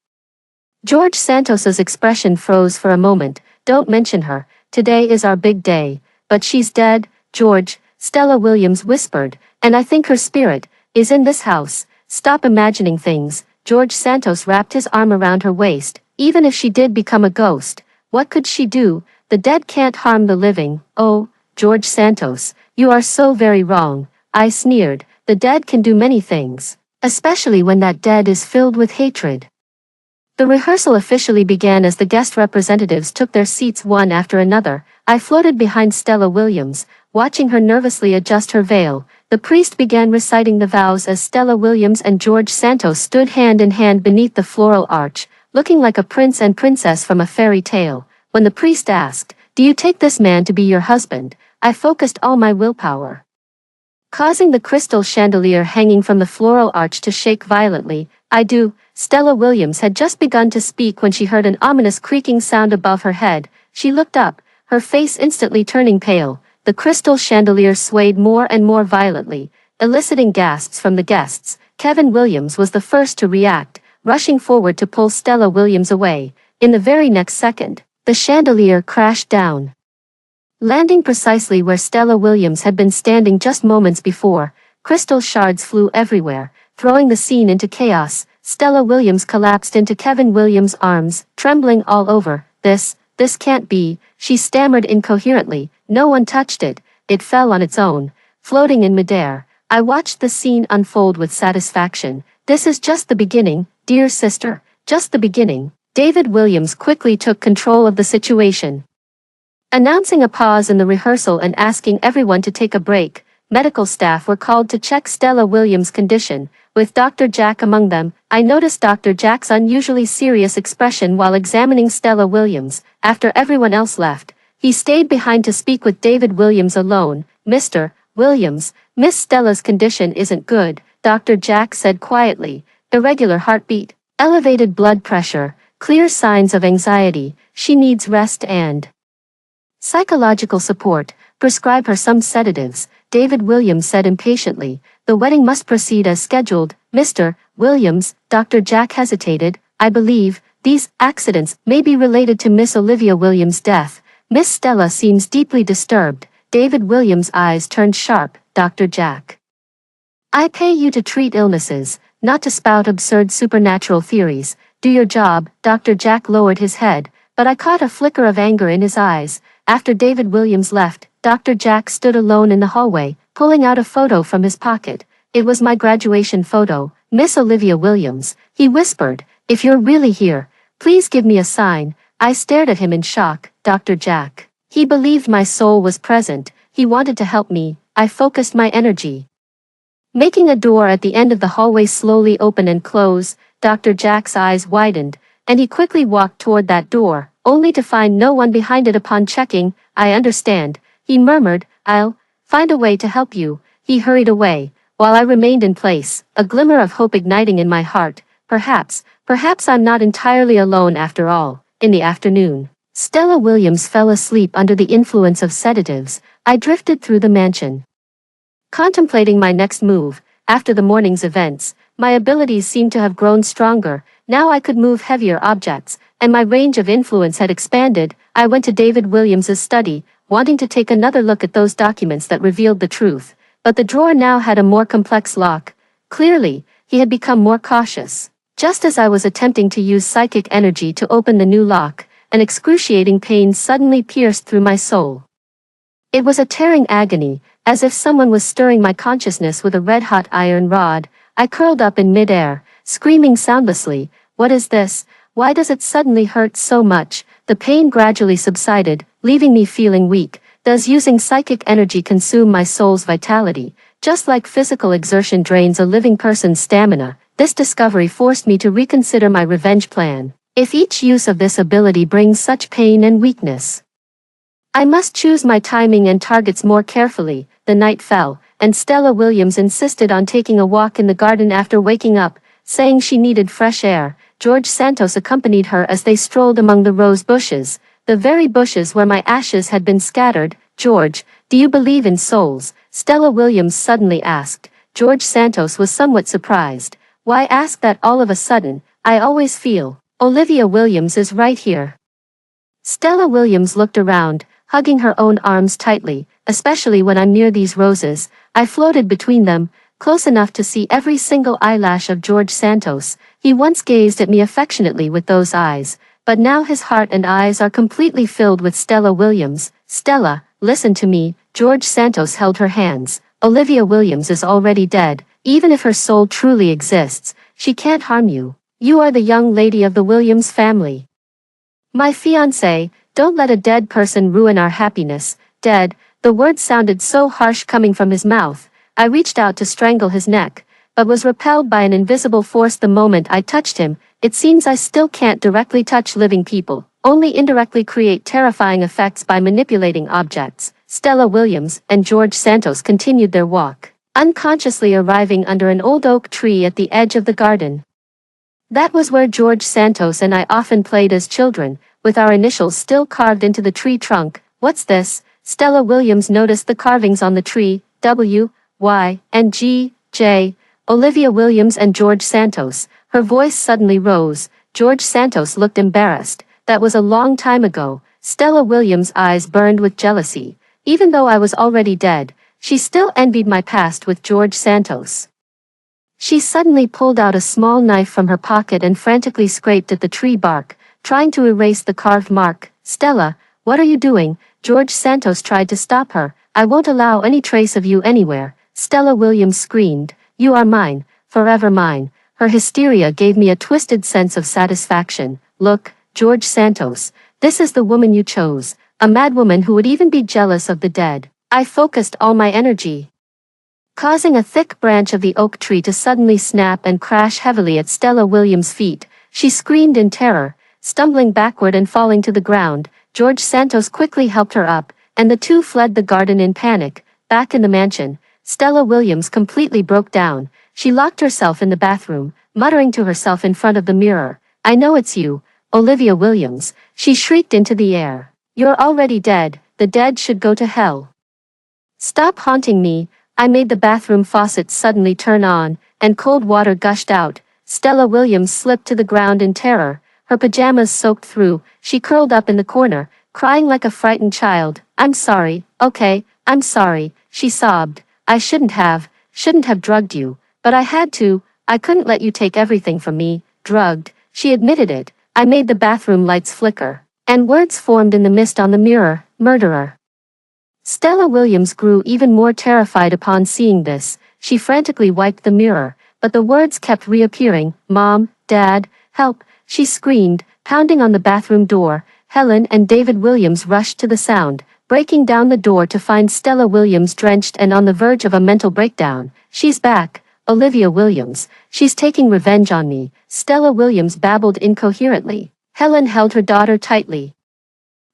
Speaker 1: George Santos's expression froze for a moment. "Don't mention her. Today is our big day." "But she's dead, George," Stella Williams whispered, "and I think her spirit is in this house." "Stop imagining things." George Santos wrapped his arm around her waist. "Even if she did become a ghost, what could she do? The dead can't harm the living." "Oh, George Santos, you are so very wrong," I sneered. "The dead can do many things, especially when that dead is filled with hatred." The rehearsal officially began as the guest representatives took their seats one after another. I floated behind Stella Williams, watching her nervously adjust her veil. The priest began reciting the vows as Stella Williams and George Santos stood hand in hand beneath the floral arch, looking like a prince and princess from a fairy tale. When the priest asked, "Do you take this man to be your husband?" I focused all my willpower, causing the crystal chandelier hanging from the floral arch to shake violently. "I do." Stella Williams had just begun to speak when she heard an ominous creaking sound above her head. She looked up, her face instantly turning pale. The crystal chandelier swayed more and more violently, eliciting gasps from the guests. Kevin Williams was the first to react, rushing forward to pull Stella Williams away. In the very next second, the chandelier crashed down, landing precisely where Stella Williams had been standing just moments before. Crystal shards flew everywhere, throwing the scene into chaos. Stella Williams collapsed into Kevin Williams' arms, trembling all over. This can't be, she stammered incoherently. No one touched it. It fell on its own, floating in midair. I watched the scene unfold with satisfaction. This is just the beginning, dear sister, just the beginning. David Williams quickly took control of the situation. Announcing a pause in the rehearsal and asking everyone to take a break, medical staff were called to check Stella Williams' condition, with Dr. Jack among them. I noticed Dr. Jack's unusually serious expression while examining Stella Williams. After everyone else left, he stayed behind to speak with David Williams alone. Mr. Williams, Miss Stella's condition isn't good, Dr. Jack said quietly. Irregular heartbeat, elevated blood pressure, clear signs of anxiety. She needs rest and psychological support. Prescribe her some sedatives, David Williams said impatiently. The wedding must proceed as scheduled. Mr. Williams, Dr. Jack hesitated. I believe these accidents may be related to Miss Olivia Williams' death. Miss Stella seems deeply disturbed. David Williams' eyes turned sharp. Dr. Jack, I pay you to treat illnesses, not to spout absurd supernatural theories. Do your job. Dr. Jack lowered his head, but I caught a flicker of anger in his eyes. After David Williams left, Dr. Jack stood alone in the hallway, pulling out a photo from his pocket. It was my graduation photo. Miss Olivia Williams, he whispered, if you're really here, please give me a sign. I stared at him in shock. Dr. Jack, he believed my soul was present. He wanted to help me. I focused my energy, making a door at the end of the hallway slowly open and close. Dr. Jack's eyes widened, and he quickly walked toward that door, only to find no one behind it upon checking. I understand, he murmured. I'll find a way to help you. He hurried away, while I remained in place, a glimmer of hope igniting in my heart. Perhaps I'm not entirely alone after all. In the afternoon, Stella Williams fell asleep under the influence of sedatives. I drifted through the mansion, contemplating my next move. After the morning's events, my abilities seemed to have grown stronger. Now I could move heavier objects, and my range of influence had expanded. I went to David Williams's study, wanting to take another look at those documents that revealed the truth. But the drawer now had a more complex lock. Clearly, he had become more cautious. Just as I was attempting to use psychic energy to open the new lock, an excruciating pain suddenly pierced through my soul. It was a tearing agony, as if someone was stirring my consciousness with a red-hot iron rod. I curled up in mid-air, screaming soundlessly. What is this? Why does it suddenly hurt so much? The pain gradually subsided, leaving me feeling weak. Does using psychic energy consume my soul's vitality, just like physical exertion drains a living person's stamina? This discovery forced me to reconsider my revenge plan. If each use of this ability brings such pain and weakness, I must choose my timing and targets more carefully. The night fell, and Stella Williams insisted on taking a walk in the garden after waking up, saying she needed fresh air. George Santos accompanied her as they strolled among the rose bushes, the very bushes where my ashes had been scattered. George, do you believe in souls? Stella Williams suddenly asked. George Santos was somewhat surprised. Why ask that all of a sudden? I always feel Olivia Williams is right here. Stella Williams looked around, hugging her own arms tightly. Especially when I'm near these roses, I floated between them, close enough to see every single eyelash of George Santos. He once gazed at me affectionately with those eyes, but now his heart and eyes are completely filled with Stella Williams. Stella, listen to me. George Santos held her hands. Olivia Williams is already dead. Even if her soul truly exists, she can't harm you. You are the young lady of the Williams family. My fiancé. Don't let a dead person ruin our happiness. Dead. The word sounded so harsh coming from his mouth. I reached out to strangle his neck, but was repelled by an invisible force the moment I touched him. It seems I still can't directly touch living people, only indirectly create terrifying effects by manipulating objects. Stella Williams and George Santos continued their walk, unconsciously arriving under an old oak tree at the edge of the garden. That was where George Santos and I often played as children, with our initials still carved into the tree trunk. What's this? Stella Williams noticed the carvings on the tree, W, Y, and G, J, Olivia Williams and George Santos. Her voice suddenly rose. George Santos looked embarrassed. That was a long time ago. Stella Williams' eyes burned with jealousy. Even though I was already dead, she still envied my past with George Santos. She suddenly pulled out a small knife from her pocket and frantically scraped at the tree bark, trying to erase the carved mark. "Stella, what are you doing?" George Santos tried to stop her. "I won't allow any trace of you anywhere," Stella Williams screamed. "You are mine, forever mine." Her hysteria gave me a twisted sense of satisfaction. "Look, George Santos, this is the woman you chose, a madwoman who would even be jealous of the dead." I focused all my energy, causing a thick branch of the oak tree to suddenly snap and crash heavily at Stella Williams' feet. She screamed in terror, stumbling backward and falling to the ground. George Santos quickly helped her up, and the two fled the garden in panic. Back in the mansion, Stella Williams completely broke down. She locked herself in the bathroom, muttering to herself in front of the mirror. "I know it's you, Olivia Williams," she shrieked into the air. "You're already dead. The dead should go to hell. Stop haunting me." I made the bathroom faucet suddenly turn on, and cold water gushed out. Stella Williams slipped to the ground in terror, her pajamas soaked through. She curled up in the corner, crying like a frightened child. "I'm sorry, okay, I'm sorry," she sobbed. I shouldn't have drugged you, but I had to. I couldn't let you take everything from me." "Drugged," she admitted it. I made the bathroom lights flicker, and words formed in the mist on the mirror. "Murderer." Stella Williams grew even more terrified upon seeing this. She frantically wiped the mirror, but the words kept reappearing. "Mom, Dad, help," she screamed, pounding on the bathroom door. Helen and David Williams rushed to the sound, breaking down the door to find Stella Williams drenched and on the verge of a mental breakdown. "She's back, Olivia Williams. She's taking revenge on me," Stella Williams babbled incoherently. Helen held her daughter tightly,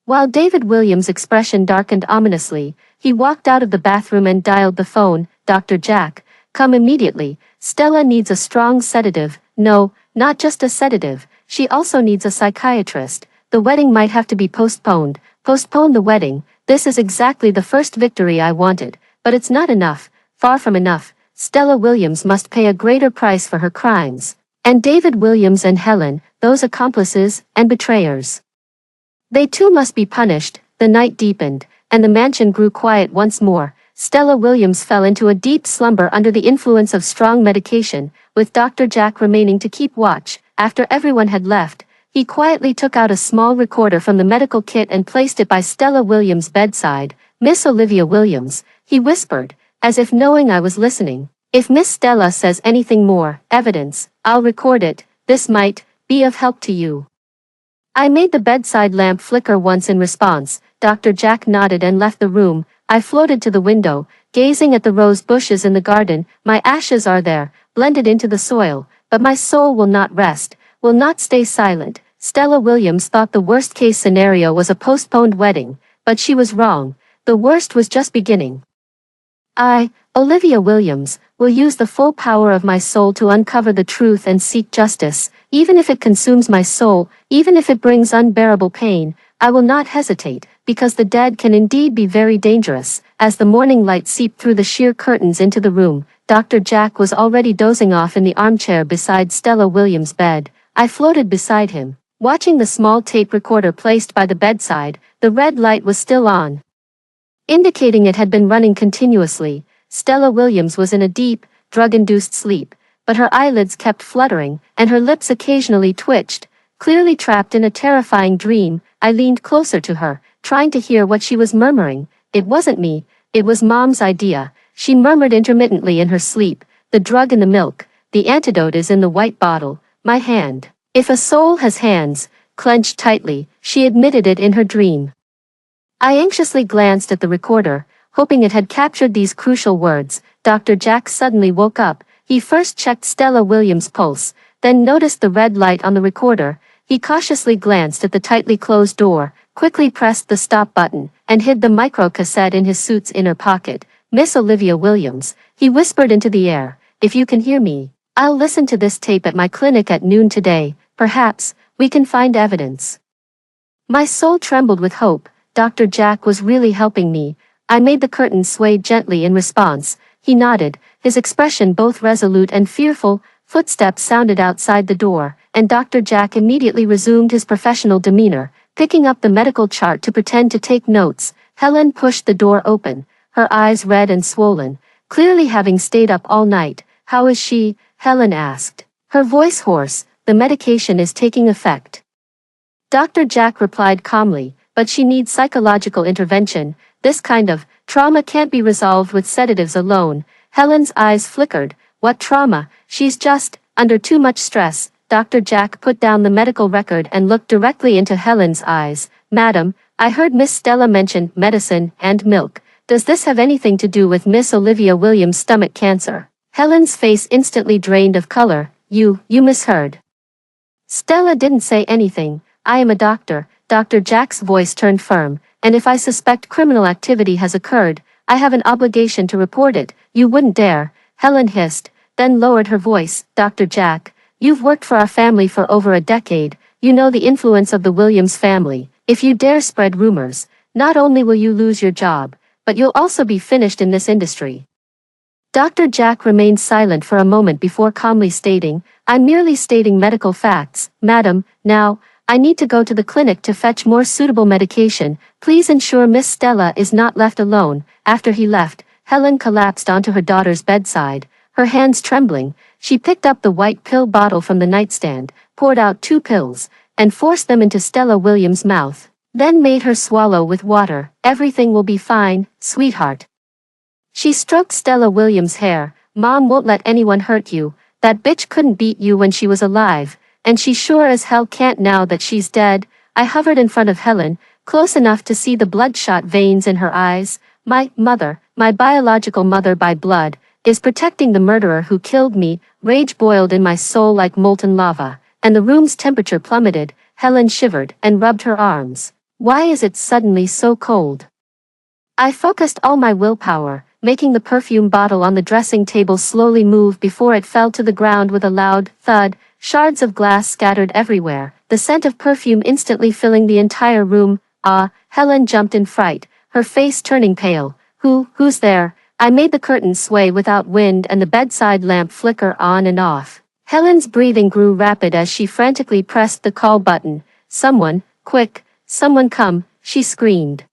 Speaker 1: while David Williams' expression darkened ominously. He walked out of the bathroom and dialed the phone. "Dr. Jack, come immediately. Stella needs a strong sedative." "No, not just a sedative. She also needs a psychiatrist. The wedding might have to be postponed." "Postpone the wedding." This is exactly the first victory I wanted, but it's not enough, far from enough. Stella Williams must pay a greater price for her crimes. And David Williams and Helen, those accomplices and betrayers, they too must be punished. The night deepened, and the mansion grew quiet once more. Stella Williams fell into a deep slumber under the influence of strong medication, with Dr. Jack remaining to keep watch. After everyone had left, he quietly took out a small recorder from the medical kit and placed it by Stella Williams' bedside. "Miss Olivia Williams," he whispered, as if knowing I was listening. "If Miss Stella says anything more, evidence, I'll record it. This might be of help to you." I made the bedside lamp flicker once in response. Dr. Jack nodded and left the room. I floated to the window, gazing at the rose bushes in the garden. My ashes are there, blended into the soil, but my soul will not rest, will not stay silent. Stella Williams thought the worst-case scenario was a postponed wedding, but she was wrong. The worst was just beginning. I, Olivia Williams, will use the full power of my soul to uncover the truth and seek justice, even if it consumes my soul, even if it brings unbearable pain. I will not hesitate, because the dead can indeed be very dangerous. As the morning light seeped through the sheer curtains into the room, Dr. Jack was already dozing off in the armchair beside Stella Williams' bed. I floated beside him, watching the small tape recorder placed by the bedside. The red light was still on, indicating it had been running continuously. Stella Williams was in a deep, drug-induced sleep, but her eyelids kept fluttering, and her lips occasionally twitched, clearly trapped in a terrifying dream. I leaned closer to her, trying to hear what she was murmuring. "It wasn't me, it was Mom's idea," she murmured intermittently in her sleep. "The drug in the milk, the antidote is in the white bottle, my hand." If a soul has hands, clenched tightly, she admitted it in her dream. I anxiously glanced at the recorder, hoping it had captured these crucial words. Dr. Jack suddenly woke up. He first checked Stella Williams' pulse, then noticed the red light on the recorder. He cautiously glanced at the tightly closed door, quickly pressed the stop button, and hid the micro-cassette in his suit's inner pocket. "Miss Olivia Williams," he whispered into the air, "if you can hear me, I'll listen to this tape at my clinic at noon today. Perhaps we can find evidence." My soul trembled with hope. Dr. Jack was really helping me. I made the curtain sway gently in response. He nodded, his expression both resolute and fearful. Footsteps sounded outside the door, and Dr. Jack immediately resumed his professional demeanor, picking up the medical chart to pretend to take notes. Helen pushed the door open, her eyes red and swollen, clearly having stayed up all night. "How is she?" Helen asked. Her voice hoarse. The medication is taking effect. Dr. Jack replied calmly, but she needs psychological intervention. This kind of trauma can't be resolved with sedatives alone. Helen's eyes flickered. What trauma? She's just under too much stress. Dr. Jack put down the medical record and looked directly into Helen's eyes. Madam, I heard Miss Stella mention medicine and milk. Does this have anything to do with Miss Olivia Williams' stomach cancer? Helen's face instantly drained of color. You misheard. Stella didn't say anything. I am a doctor. Dr. Jack's voice turned firm. And if I suspect criminal activity has occurred, I have an obligation to report it. You wouldn't dare. Helen hissed, then lowered her voice. Dr. Jack, you've worked for our family for over a decade. You know the influence of the Williams family. If you dare spread rumors, not only will you lose your job, but you'll also be finished in this industry. Dr. Jack remained silent for a moment before calmly stating, I'm merely stating medical facts, madam. Now, I need to go to the clinic to fetch more suitable medication. Please ensure Miss Stella is not left alone. After he left, Helen collapsed onto her daughter's bedside, her hands trembling. She picked up the white pill bottle from the nightstand, poured out 2 pills, and forced them into Stella Williams' mouth, then made her swallow with water. Everything will be fine, sweetheart. She stroked Stella Williams' hair. Mom won't let anyone hurt you. That bitch couldn't beat you when she was alive, and she sure as hell can't now that she's dead. I hovered in front of Helen, close enough to see the bloodshot veins in her eyes. My mother, my biological mother by blood, is protecting the murderer who killed me. Rage boiled in my soul like molten lava, and the room's temperature plummeted. Helen shivered and rubbed her arms. Why is it suddenly so cold? I focused all my willpower, making the perfume bottle on the dressing table slowly move before it fell to the ground with a loud thud. Shards of glass scattered everywhere, the scent of perfume instantly filling the entire room. Ah, Helen jumped in fright, her face turning pale. Who's there? I made the curtains sway without wind and the bedside lamp flicker on and off. Helen's breathing grew rapid as she frantically pressed the call button. Someone, quick, someone come, she screamed.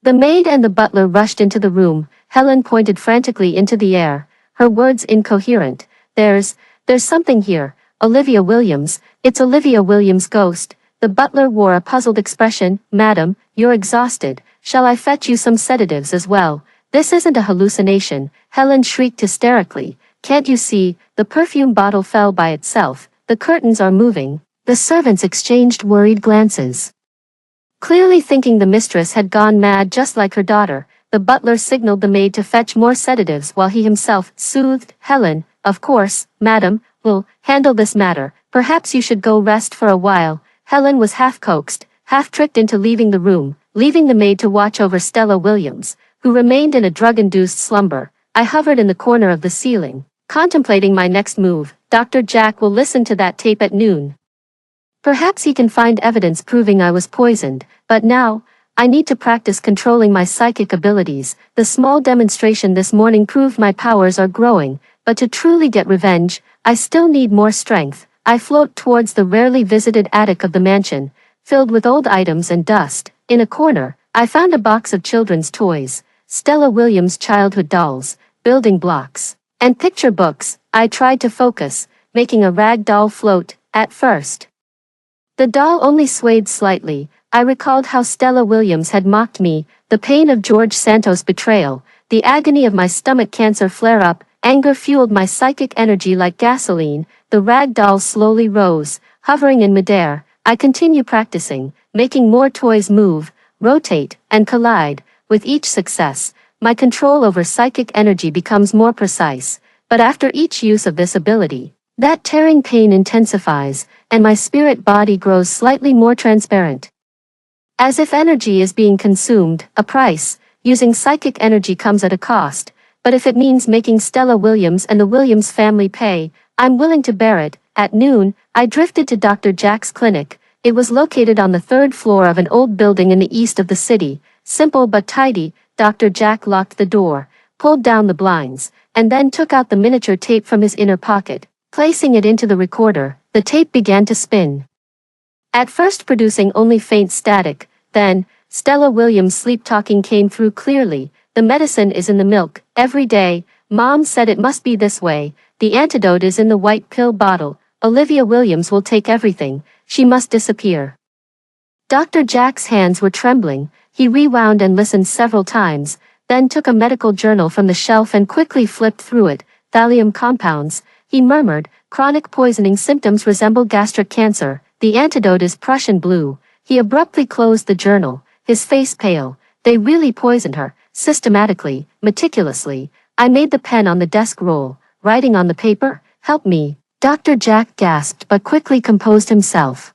Speaker 1: The maid and the butler rushed into the room. Helen pointed frantically into the air, her words incoherent. There's something here. Olivia Williams, it's Olivia Williams' ghost. The butler wore a puzzled expression. Madam, you're exhausted. Shall I fetch you some sedatives as well? This isn't a hallucination. Helen shrieked hysterically. Can't you see? The perfume bottle fell by itself. The curtains are moving. The servants exchanged worried glances. Clearly thinking the mistress had gone mad just like her daughter, the butler signaled the maid to fetch more sedatives while he himself soothed Helen. Of course, madam, we'll handle this matter. Perhaps you should go rest for a while. Helen was half coaxed, half tricked into leaving the room, leaving the maid to watch over Stella Williams, who remained in a drug-induced slumber. I hovered in the corner of the ceiling, contemplating my next move. Dr. Jack will listen to that tape at noon. Perhaps he can find evidence proving I was poisoned, but now, I need to practice controlling my psychic abilities. The small demonstration this morning proved my powers are growing, but to truly get revenge, I still need more strength. I float towards the rarely visited attic of the mansion, filled with old items and dust. In a corner, I found a box of children's toys, Stella Williams' childhood dolls, building blocks, and picture books. I tried to focus, making a rag doll float. At first, the doll only swayed slightly. I recalled how Stella Williams had mocked me, the pain of George Santos' betrayal, the agony of my stomach cancer flare-up. Anger fueled my psychic energy like gasoline. The rag doll slowly rose, hovering in midair. I continue practicing, making more toys move, rotate, and collide. With each success, my control over psychic energy becomes more precise. But after each use of this ability, that tearing pain intensifies, and my spirit body grows slightly more transparent. As if energy is being consumed, a price. Using psychic energy comes at a cost. But if it means making Stella Williams and the Williams family pay, I'm willing to bear it. At noon, I drifted to Dr. Jack's clinic. It was located on the 3rd floor of an old building in the east of the city. Simple but tidy. Dr. Jack locked the door, pulled down the blinds, and then took out the miniature tape from his inner pocket. Placing it into the recorder, the tape began to spin. At first producing only faint static, then, Stella Williams' sleep-talking came through clearly. The medicine is in the milk. Every day, Mom said it must be this way. The antidote is in the white pill bottle. Olivia Williams will take everything. She must disappear. Dr. Jack's hands were trembling. He rewound and listened several times, then took a medical journal from the shelf and quickly flipped through it. Thallium compounds, he murmured. Chronic poisoning symptoms resemble gastric cancer. The antidote is Prussian blue. He abruptly closed the journal, his face pale. They really poisoned her, systematically, meticulously. I made the pen on the desk roll, writing on the paper. Help me. Dr. Jack gasped but quickly composed himself.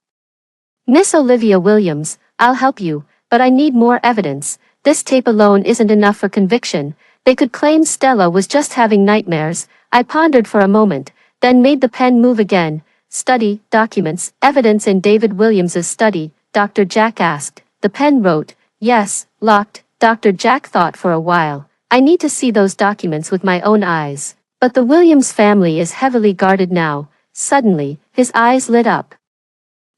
Speaker 1: Miss Olivia Williams, I'll help you, but I need more evidence. This tape alone isn't enough for conviction. They could claim Stella was just having nightmares. I pondered for a moment, then made the pen move again. Study, documents, evidence in David Williams's study, Dr. Jack asked. The pen wrote, yes, locked. Dr. Jack thought for a while. I need to see those documents with my own eyes. But the Williams family is heavily guarded now. Suddenly, his eyes lit up.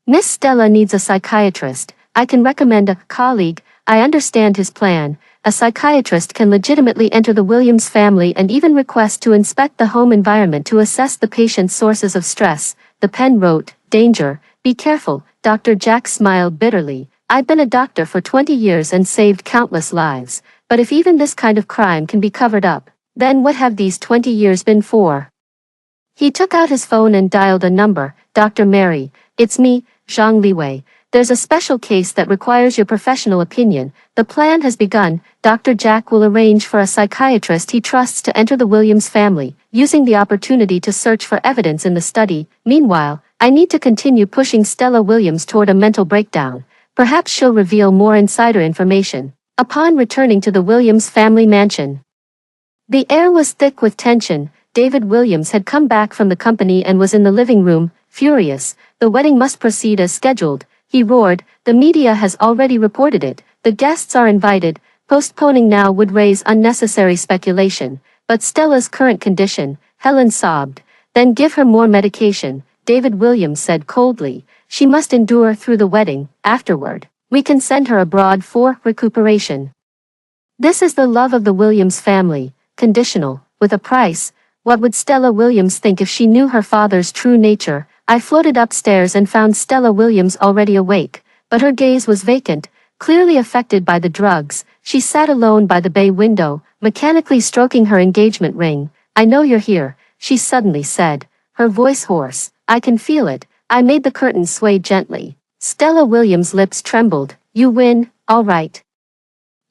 Speaker 1: Miss Stella needs a psychiatrist. I can recommend a colleague. I understand his plan. A psychiatrist can legitimately enter the Williams family and even request to inspect the home environment to assess the patient's sources of stress. The pen wrote, danger, be careful. Dr. Jack smiled bitterly. I've been a doctor for 20 years and saved countless lives. But if even this kind of crime can be covered up, then what have these 20 years been for? He took out his phone and dialed a number. Dr. Mary, it's me, Zhang Liwei. There's a special case that requires your professional opinion. The plan has begun. Dr. Jack will arrange for a psychiatrist he trusts to enter the Williams family, using the opportunity to search for evidence in the study. Meanwhile, I need to continue pushing Stella Williams toward a mental breakdown. Perhaps she'll reveal more insider information. Upon returning to the Williams family mansion, the air was thick with tension. David Williams had come back from the company and was in the living room, furious. The wedding must proceed as scheduled, he roared. The media has already reported it. The guests are invited. Postponing now would raise unnecessary speculation. But Stella's current condition, Helen sobbed. Then give her more medication, David Williams said coldly. She must endure through the wedding. Afterward, we can send her abroad for recuperation. This is the love of the Williams family, conditional, with a price. What would Stella Williams think if she knew her father's true nature? I floated upstairs and found Stella Williams already awake, but her gaze was vacant, clearly affected by the drugs. She sat alone by the bay window, mechanically stroking her engagement ring. I know you're here, she suddenly said, her voice hoarse. I can feel it. I made the curtain sway gently. Stella Williams' lips trembled. You win, all right.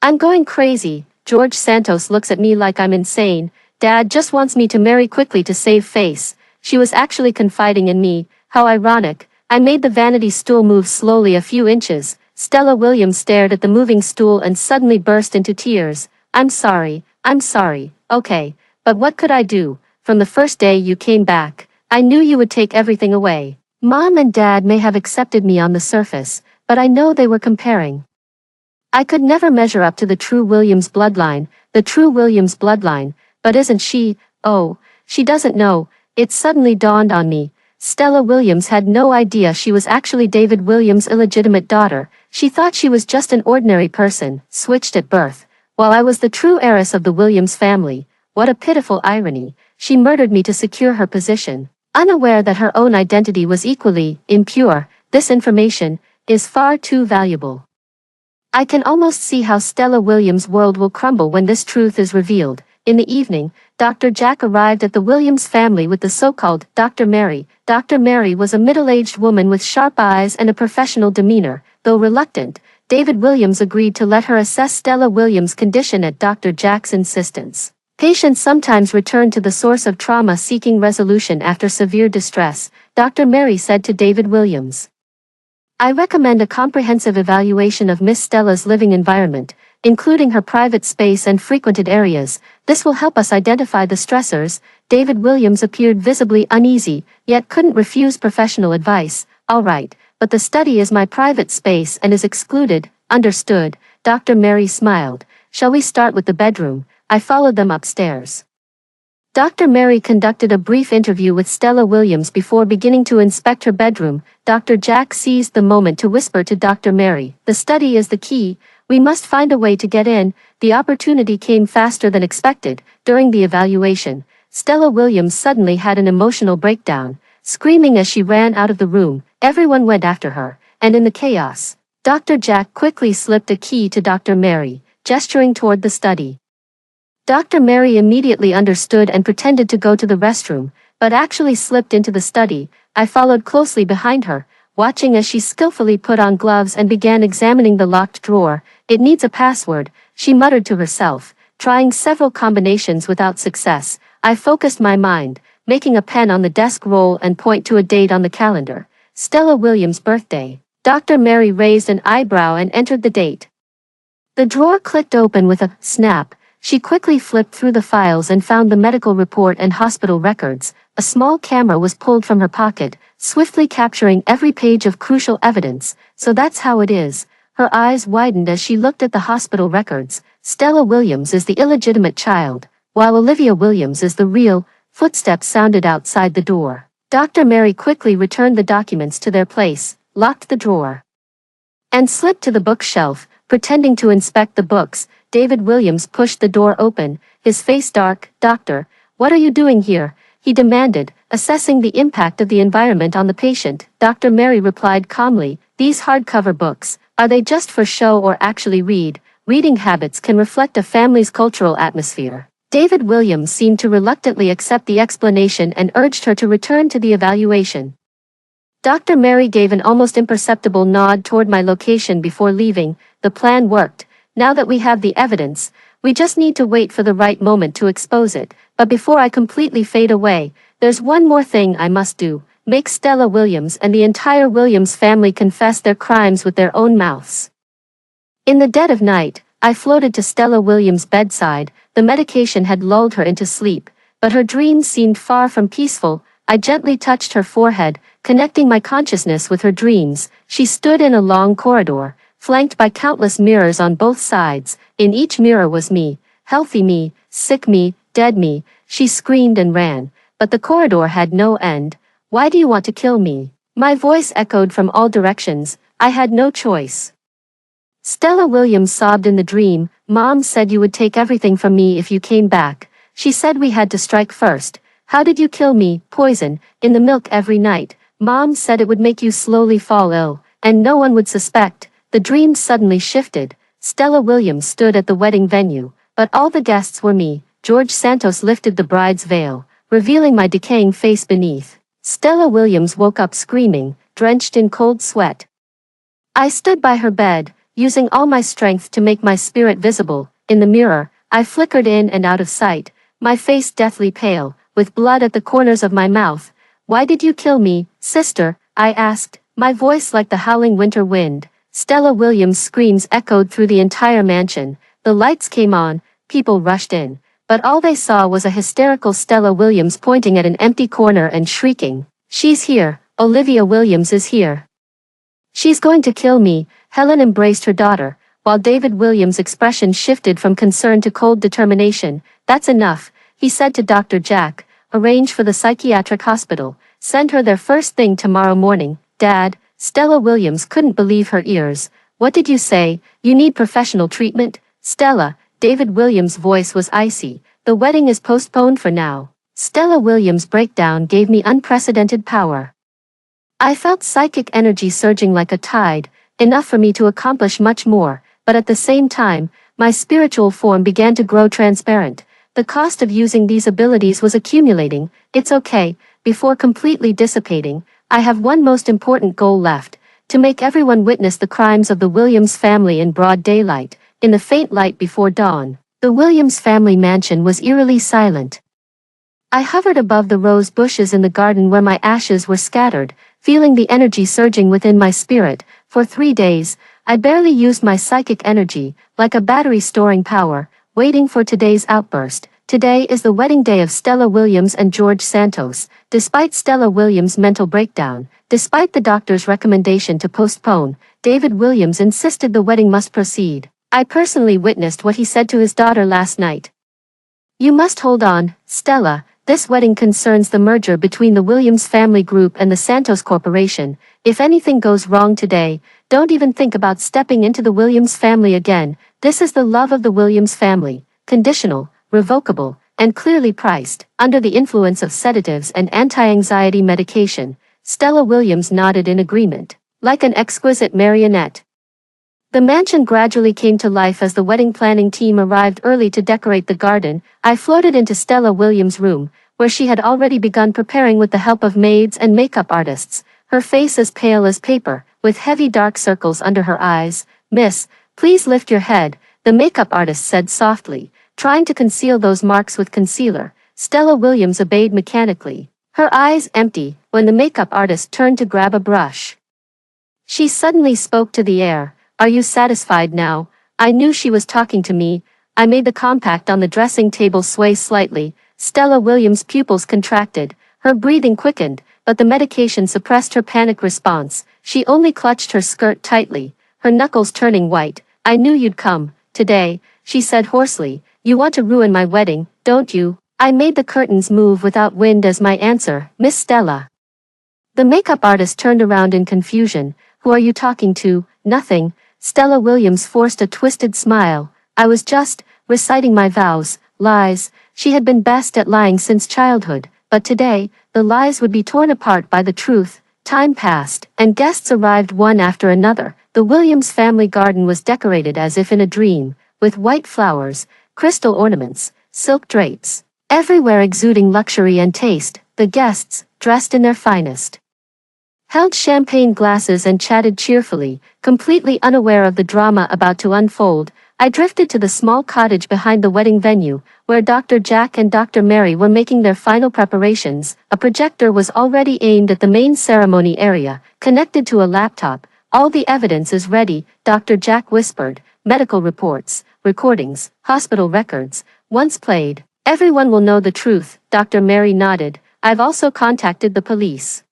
Speaker 1: I'm going crazy. George Santos looks at me like I'm insane. Dad just wants me to marry quickly to save face. She was actually confiding in me. How ironic. I made the vanity stool move slowly a few inches. Stella Williams stared at the moving stool and suddenly burst into tears. I'm sorry. Okay, but what could I do? From the first day you came back, I knew you would take everything away. Mom and Dad may have accepted me on the surface, but I know they were comparing. I could never measure up to the true Williams bloodline, but isn't she? Oh, she doesn't know. It suddenly dawned on me. Stella Williams had no idea she was actually David Williams' illegitimate daughter. She thought she was just an ordinary person, switched at birth, while I was the true heiress of the Williams family. What a pitiful irony. She murdered me to secure her position, unaware that her own identity was equally impure. This information is far too valuable. I can almost see how Stella Williams' world will crumble when this truth is revealed. In the evening, Dr. Jack arrived at the Williams family with the so-called Dr. Mary. Dr. Mary was a middle-aged woman with sharp eyes and a professional demeanor. Though reluctant, David Williams agreed to let her assess Stella Williams' condition at Dr. Jack's insistence. Patients sometimes return to the source of trauma seeking resolution after severe distress, Dr. Mary said to David Williams. I recommend a comprehensive evaluation of Miss Stella's living environment, including her private space and frequented areas. This will help us identify the stressors. David Williams appeared visibly uneasy, yet couldn't refuse professional advice. All right, but the study is my private space and is excluded. Understood. Dr. Mary smiled. Shall we start with the bedroom? I followed them upstairs. Dr. Mary conducted a brief interview with Stella Williams before beginning to inspect her bedroom. Dr. Jack seized the moment to whisper to Dr. Mary, the study is the key. We must find a way to get in. The opportunity came faster than expected. During the evaluation, Stella Williams suddenly had an emotional breakdown, screaming as she ran out of the room. Everyone went after her, and in the chaos, Dr. Jack quickly slipped a key to Dr. Mary, gesturing toward the study. Dr. Mary immediately understood and pretended to go to the restroom, but actually slipped into the study. I followed closely behind her, watching as she skillfully put on gloves and began examining the locked drawer. It needs a password, she muttered to herself, trying several combinations without success. I focused my mind, making a pen on the desk roll and point to a date on the calendar. Stella Williams' birthday. Dr. Mary raised an eyebrow and entered the date. The drawer clicked open with a snap. She quickly flipped through the files and found the medical report and hospital records. A small camera was pulled from her pocket, swiftly capturing every page of crucial evidence. So that's how it is. Her eyes widened as she looked at the hospital records. Stella Williams is the illegitimate child, while Olivia Williams is the real. Footsteps sounded outside the door. Dr. Mary quickly returned the documents to their place, locked the drawer, and slipped to the bookshelf, pretending to inspect the books. David Williams pushed the door open, his face dark. "Doctor, what are you doing here?" he demanded, assessing the impact of the environment on the patient. Dr. Mary replied calmly, "These hardcover books, are they just for show or actually read? Reading habits can reflect a family's cultural atmosphere." David Williams seemed to reluctantly accept the explanation and urged her to return to the evaluation. Dr. Mary gave an almost imperceptible nod toward my location before leaving. "The plan worked. Now that we have the evidence, we just need to wait for the right moment to expose it. But before I completely fade away, there's one more thing I must do. Make Stella Williams and the entire Williams family confess their crimes with their own mouths." In the dead of night, I floated to Stella Williams' bedside. The medication had lulled her into sleep, but her dreams seemed far from peaceful. I gently touched her forehead, connecting my consciousness with her dreams. She stood in a long corridor, flanked by countless mirrors on both sides. In each mirror was me, healthy me, sick me, dead me. She screamed and ran, but the corridor had no end. "Why do you want to kill me?" My voice echoed from all directions. I had no choice. Stella Williams sobbed in the dream. "Mom said you would take everything from me if you came back. She said we had to strike first. How did you kill me?" "Poison, in the milk every night. Mom said it would make you slowly fall ill, and no one would suspect." The dream suddenly shifted. Stella Williams stood at the wedding venue, but all the guests were me. George Santos lifted the bride's veil, revealing my decaying face beneath. Stella Williams woke up screaming, drenched in cold sweat. I stood by her bed, using all my strength to make my spirit visible. In the mirror, I flickered in and out of sight, my face deathly pale, with blood at the corners of my mouth. "Why did you kill me, sister?" I asked, my voice like the howling winter wind. Stella Williams' screams echoed through the entire mansion. The lights came on, people rushed in, but all they saw was a hysterical Stella Williams pointing at an empty corner and shrieking, "She's here, Olivia Williams is here. She's going to kill me." Helen embraced her daughter, while David Williams' expression shifted from concern to cold determination. "That's enough," he said to Dr. Jack. "Arrange for the psychiatric hospital. Send her there first thing tomorrow morning." "Dad," Stella Williams couldn't believe her ears. "What did you say? You need professional treatment?" "Stella," David Williams' voice was icy, "the wedding is postponed for now." Stella Williams' breakdown gave me unprecedented power. I felt psychic energy surging like a tide, enough for me to accomplish much more, but at the same time, my spiritual form began to grow transparent. The cost of using these abilities was accumulating. "It's okay," before completely dissipating, "I have one most important goal left, to make everyone witness the crimes of the Williams family in broad daylight." In the faint light before dawn, the Williams family mansion was eerily silent. I hovered above the rose bushes in the garden where my ashes were scattered, feeling the energy surging within my spirit. For 3 days, I barely used my psychic energy, like a battery storing power, waiting for today's outburst. Today is the wedding day of Stella Williams and George Santos. Despite Stella Williams' mental breakdown, despite the doctor's recommendation to postpone, David Williams insisted the wedding must proceed. I personally witnessed what he said to his daughter last night. "You must hold on, Stella." This wedding concerns the merger between the Williams family group and the Santos Corporation. If anything goes wrong today, don't even think about stepping into the Williams family again. This is the love of the Williams family, conditional, revocable, and clearly priced. Under the influence of sedatives and anti-anxiety medication, Stella Williams nodded in agreement, like an exquisite marionette. The mansion gradually came to life as the wedding planning team arrived early to decorate the garden. I floated into Stella Williams' room, where she had already begun preparing with the help of maids and makeup artists, her face as pale as paper, with heavy dark circles under her eyes. "Miss, please lift your head," the makeup artist said softly, trying to conceal those marks with concealer. Stella Williams obeyed mechanically, her eyes empty, when the makeup artist turned to grab a brush. She suddenly spoke to the air. "Are you satisfied now?" I knew she was talking to me. I made the compact on the dressing table sway slightly. Stella Williams' pupils contracted, her breathing quickened, but the medication suppressed her panic response. She only clutched her skirt tightly, her knuckles turning white. "I knew you'd come, today," she said hoarsely. "You want to ruin my wedding, don't you?" I made the curtains move without wind as my answer, "Miss Stella." The makeup artist turned around in confusion. "Who are you talking to?" "Nothing." Stella Williams forced a twisted smile. "I was just reciting my vows." Lies. She had been best at lying since childhood, but today, the lies would be torn apart by the truth. Time passed, and guests arrived one after another. The Williams family garden was decorated as if in a dream, with white flowers, crystal ornaments, silk drapes, everywhere exuding luxury and taste. The guests, dressed in their finest, held champagne glasses and chatted cheerfully, completely unaware of the drama about to unfold. I drifted to the small cottage behind the wedding venue, where Dr. Jack and Dr. Mary were making their final preparations. A projector was already aimed at the main ceremony area, connected to a laptop. "All the evidence is ready," Dr. Jack whispered. "Medical reports, recordings, hospital records. Once played, everyone will know the truth." Dr. Mary nodded. "I've also contacted the police.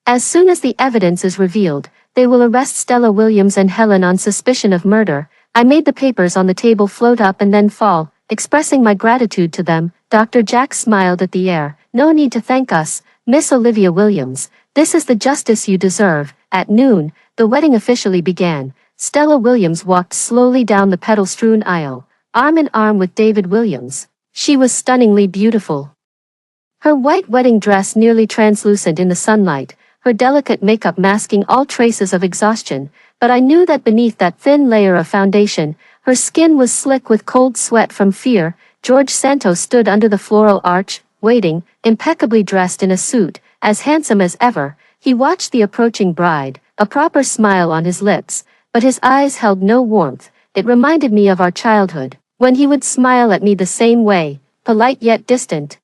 Speaker 1: As soon as the evidence is revealed, they will arrest Stella Williams and Helen on suspicion of murder." I made the papers on the table float up and then fall, expressing my gratitude to them. Dr. Jack smiled at the air. "No need to thank us, Miss Olivia Williams. This is the justice you deserve." At noon, the wedding officially began. Stella Williams walked slowly down the petal-strewn aisle, arm in arm with David Williams. She was stunningly beautiful, her white wedding dress nearly translucent in the sunlight, her delicate makeup masking all traces of exhaustion. But I knew that beneath that thin layer of foundation, her skin was slick with cold sweat from fear. George Santos stood under the floral arch, waiting, impeccably dressed in a suit, as handsome as ever. He watched the approaching bride, a proper smile on his lips, but his eyes held no warmth. It reminded me of our childhood, when he would smile at me the same way, polite yet distant.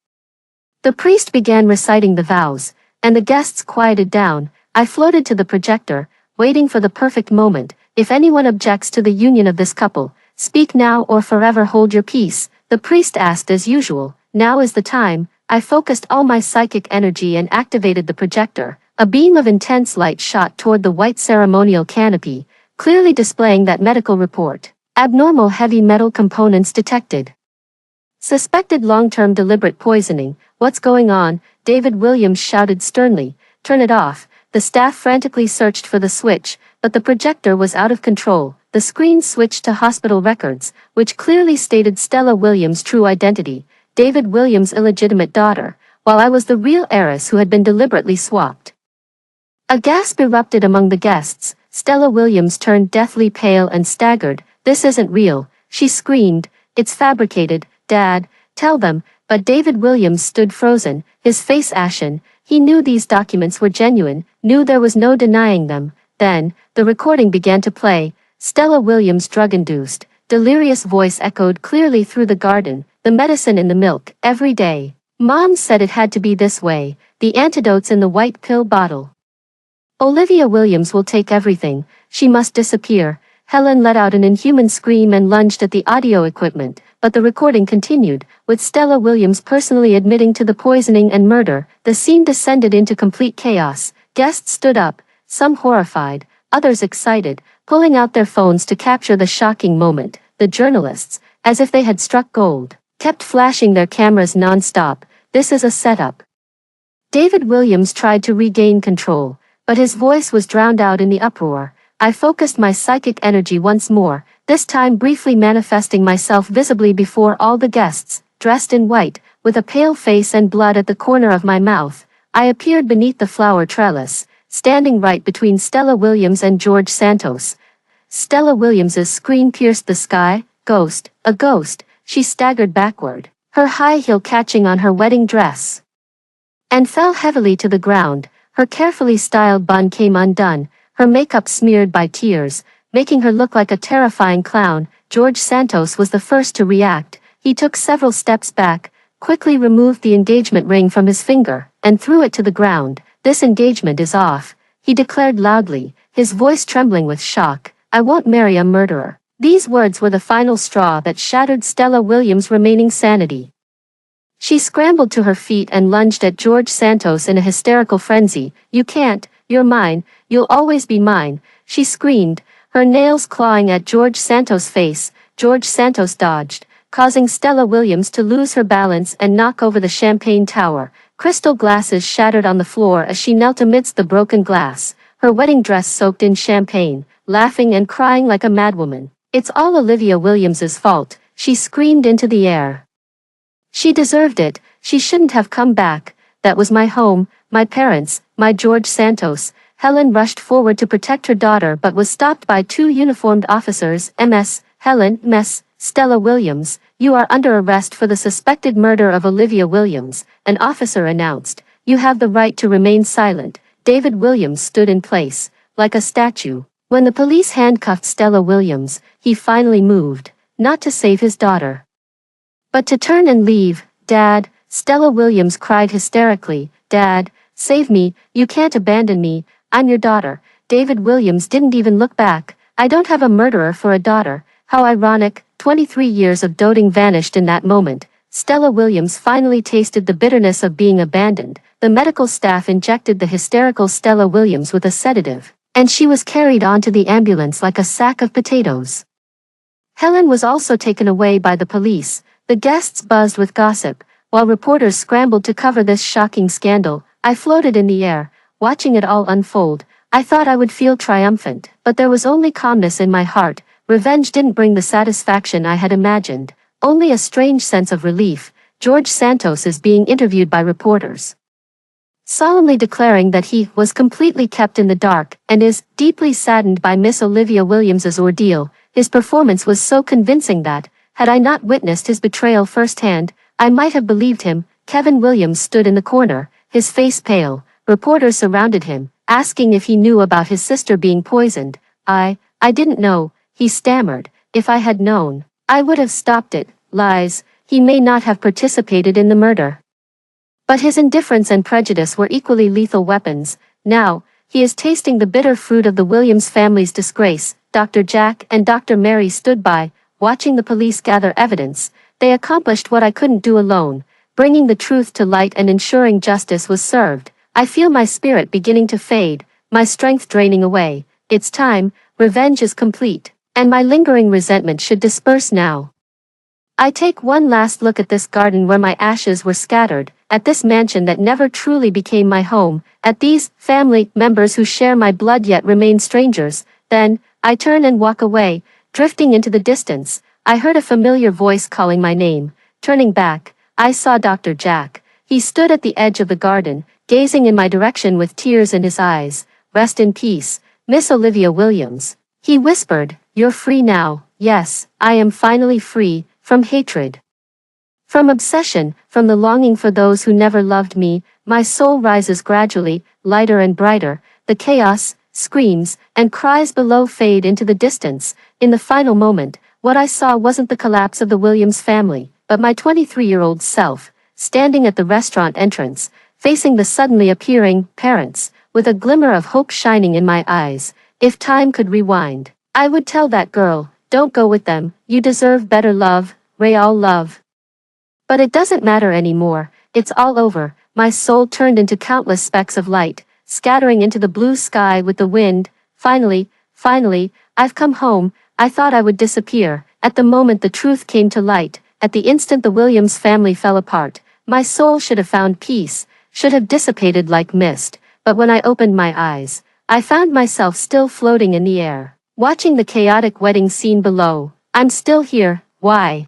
Speaker 1: The priest began reciting the vows, and the guests quieted down. I floated to the projector, waiting for the perfect moment. "If anyone objects to the union of this couple, speak now or forever hold your peace," the priest asked as usual. "Now is the time." I focused all my psychic energy and activated the projector. A beam of intense light shot toward the white ceremonial canopy, clearly displaying that medical report. "Abnormal heavy metal components detected. Suspected long-term deliberate poisoning." "What's going on?" David Williams shouted sternly. "Turn it off." The staff frantically searched for the switch, but the projector was out of control. The screen switched to hospital records, which clearly stated Stella Williams' true identity, David Williams' illegitimate daughter, while I was the real heiress who had been deliberately swapped. A gasp erupted among the guests. Stella Williams turned deathly pale and staggered. "This isn't real," she screamed. "It's fabricated, Dad. Tell them." But David Williams stood frozen, his face ashen. He knew these documents were genuine, knew there was no denying them. Then, the recording began to play. Stella Williams' drug-induced, delirious voice echoed clearly through the garden. "The medicine in the milk, every day. Mom said it had to be this way. The antidote's in the white pill bottle. Olivia Williams will take everything. She must disappear." Helen let out an inhuman scream and lunged at the audio equipment, but the recording continued, with Stella Williams personally admitting to the poisoning and murder. The scene descended into complete chaos. Guests stood up, some horrified, others excited, pulling out their phones to capture the shocking moment. The journalists, as if they had struck gold, kept flashing their cameras non-stop. this is a setup. David Williams tried to regain control, but his voice was drowned out in the uproar. I focused my psychic energy once more, this time briefly manifesting myself visibly before all the guests, dressed in white, with a pale face and blood at the corner of my mouth. I appeared beneath the flower trellis, standing right between Stella Williams and George Santos. Stella Williams's scream pierced the sky. Ghost, a ghost, she staggered backward, her high heel catching on her wedding dress, and fell heavily to the ground. Her carefully styled bun came undone, her makeup smeared by tears, making her look like a terrifying clown. George Santos was the first to react. He took several steps back, quickly removed the engagement ring from his finger, and threw it to the ground. This engagement is off, he declared loudly, his voice trembling with shock. I won't marry a murderer. These words were the final straw that shattered Stella Williams' remaining sanity. She scrambled to her feet and lunged at George Santos in a hysterical frenzy. You can't, you're mine, you'll always be mine, she screamed, her nails clawing at George Santos' face. George Santos dodged, causing Stella Williams to lose her balance and knock over the champagne tower. Crystal glasses shattered on the floor as she knelt amidst the broken glass, her wedding dress soaked in champagne, laughing and crying like a madwoman. It's all Olivia Williams's fault, she screamed into the air. She deserved it, she shouldn't have come back. That was my home, my parents, my George Santos. Helen rushed forward to protect her daughter but was stopped by two uniformed officers. MS, Helen, MS, Stella Williams, you are under arrest for the suspected murder of Olivia Williams, an officer announced. You have the right to remain silent. David Williams stood in place, like a statue. When the police handcuffed Stella Williams, he finally moved, not to save his daughter, but to turn and leave. Dad, Stella Williams cried hysterically, Dad, save me, you can't abandon me, I'm your daughter. David Williams didn't even look back. I don't have a murderer for a daughter. How ironic, 23 years of doting vanished in that moment. Stella Williams finally tasted the bitterness of being abandoned. The medical staff injected the hysterical Stella Williams with a sedative, and she was carried onto the ambulance like a sack of potatoes. Helen was also taken away by the police. The guests buzzed with gossip, while reporters scrambled to cover this shocking scandal. I floated in the air, watching it all unfold. I thought I would feel triumphant, but there was only calmness in my heart. Revenge didn't bring the satisfaction I had imagined, only a strange sense of relief. George Santos is being interviewed by reporters, solemnly declaring that he was completely kept in the dark and is deeply saddened by Miss Olivia Williams's ordeal. His performance was so convincing that, had I not witnessed his betrayal firsthand, I might have believed him. Kevin Williams stood in the corner, his face pale. Reporters surrounded him, asking if he knew about his sister being poisoned. I didn't know, he stammered. If I had known, I would have stopped it. Lies, he may not have participated in the murder, but his indifference and prejudice were equally lethal weapons. Now, he is tasting the bitter fruit of the Williams family's disgrace. Dr. Jack and Dr. Mary stood by, watching the police gather evidence. They accomplished what I couldn't do alone, bringing the truth to light and ensuring justice was served. I feel my spirit beginning to fade, my strength draining away. It's time, revenge is complete, and my lingering resentment should disperse now. I take one last look at this garden where my ashes were scattered, at this mansion that never truly became my home, at these family members who share my blood yet remain strangers. Then, I turn and walk away, drifting into the distance. I heard a familiar voice calling my name. Turning back, I saw Dr. Jack. He stood at the edge of the garden, gazing in my direction with tears in his eyes. Rest in peace, Miss Olivia Williams, he whispered. You're free now. Yes, I am finally free, from hatred, from obsession, from the longing for those who never loved me. My soul rises gradually, lighter and brighter. The chaos, screams, and cries below fade into the distance. In the final moment, what I saw wasn't the collapse of the Williams family, but my 23-year-old self, standing at the restaurant entrance, facing the suddenly appearing parents, with a glimmer of hope shining in my eyes. If time could rewind, I would tell that girl, don't go with them, you deserve better love, real love. But it doesn't matter anymore, it's all over. My soul turned into countless specks of light, scattering into the blue sky with the wind. Finally, I've come home. I thought I would disappear. At the moment the truth came to light, at the instant the Williams family fell apart, My soul should have found peace, should have dissipated like mist, but when I opened my eyes, I found myself still floating in the air, watching the chaotic wedding scene below. I'm still here, why?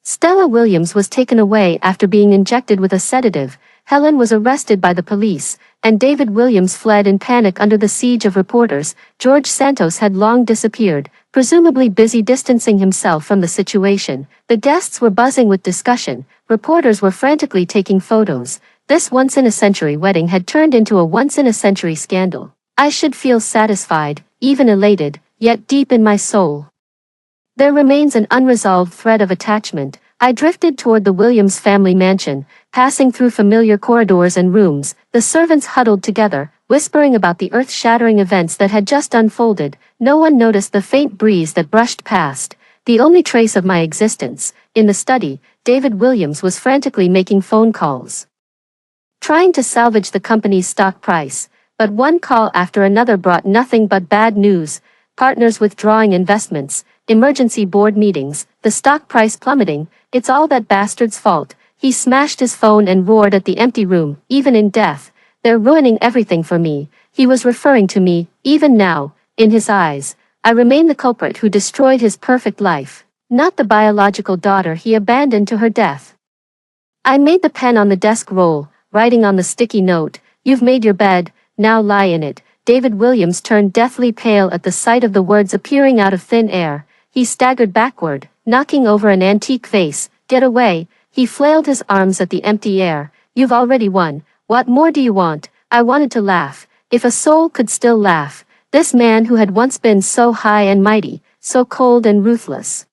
Speaker 1: Stella Williams was taken away after being injected with a sedative, Helen was arrested by the police, and David Williams fled in panic under the siege of reporters. George Santos had long disappeared, presumably busy distancing himself from the situation. The guests were buzzing with discussion, reporters were frantically taking photos. This once-in-a-century wedding had turned into a once-in-a-century scandal. I should feel satisfied, even elated, yet deep in my soul, there remains an unresolved thread of attachment. I drifted toward the Williams family mansion, passing through familiar corridors and rooms. The servants huddled together, whispering about the earth-shattering events that had just unfolded. No one noticed the faint breeze that brushed past, the only trace of my existence. In the study, David Williams was frantically making phone calls, trying to salvage the company's stock price, but one call after another brought nothing but bad news. Partners withdrawing investments, emergency board meetings, the stock price plummeting. It's all that bastard's fault. He smashed his phone and roared at the empty room. Even in death, they're ruining everything for me. He was referring to me. Even now, in his eyes, I remain the culprit who destroyed his perfect life, not the biological daughter he abandoned to her death. I made the pen on the desk roll, writing on the sticky note, "You've made your bed, now lie in it." David Williams turned deathly pale at the sight of the words appearing out of thin air. He staggered backward, knocking over an antique vase. "Get away!" He flailed his arms at the empty air. "You've already won. What more do you want?" I wanted to laugh. If a soul could still laugh, this man who had once been so high and mighty, so cold and ruthless,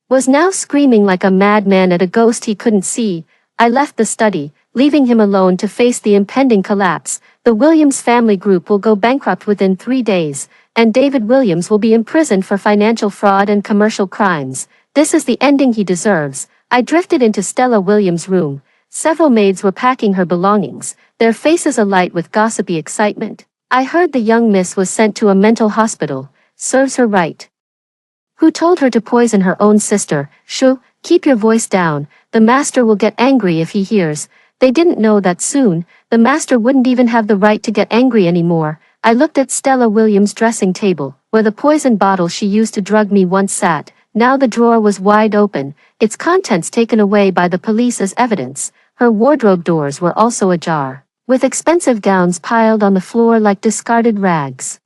Speaker 1: was now screaming like a madman at a ghost he couldn't see. I left the study, leaving him alone to face the impending collapse. The Williams family group will go bankrupt within 3 days, and David Williams will be imprisoned for financial fraud and commercial crimes. This is the ending he deserves. I drifted into Stella Williams' room. Several maids were packing her belongings, their faces alight with gossipy excitement. I heard the young miss was sent to a mental hospital. Serves her right. Who told her to poison her own sister? Shoo, keep your voice down. The master will get angry if he hears. They didn't know that soon, the master wouldn't even have the right to get angry anymore. I looked at Stella Williams' dressing table, where the poison bottle she used to drug me once sat. Now the drawer was wide open, its contents taken away by the police as evidence. Her wardrobe doors were also ajar, with expensive gowns piled on the floor like discarded rags.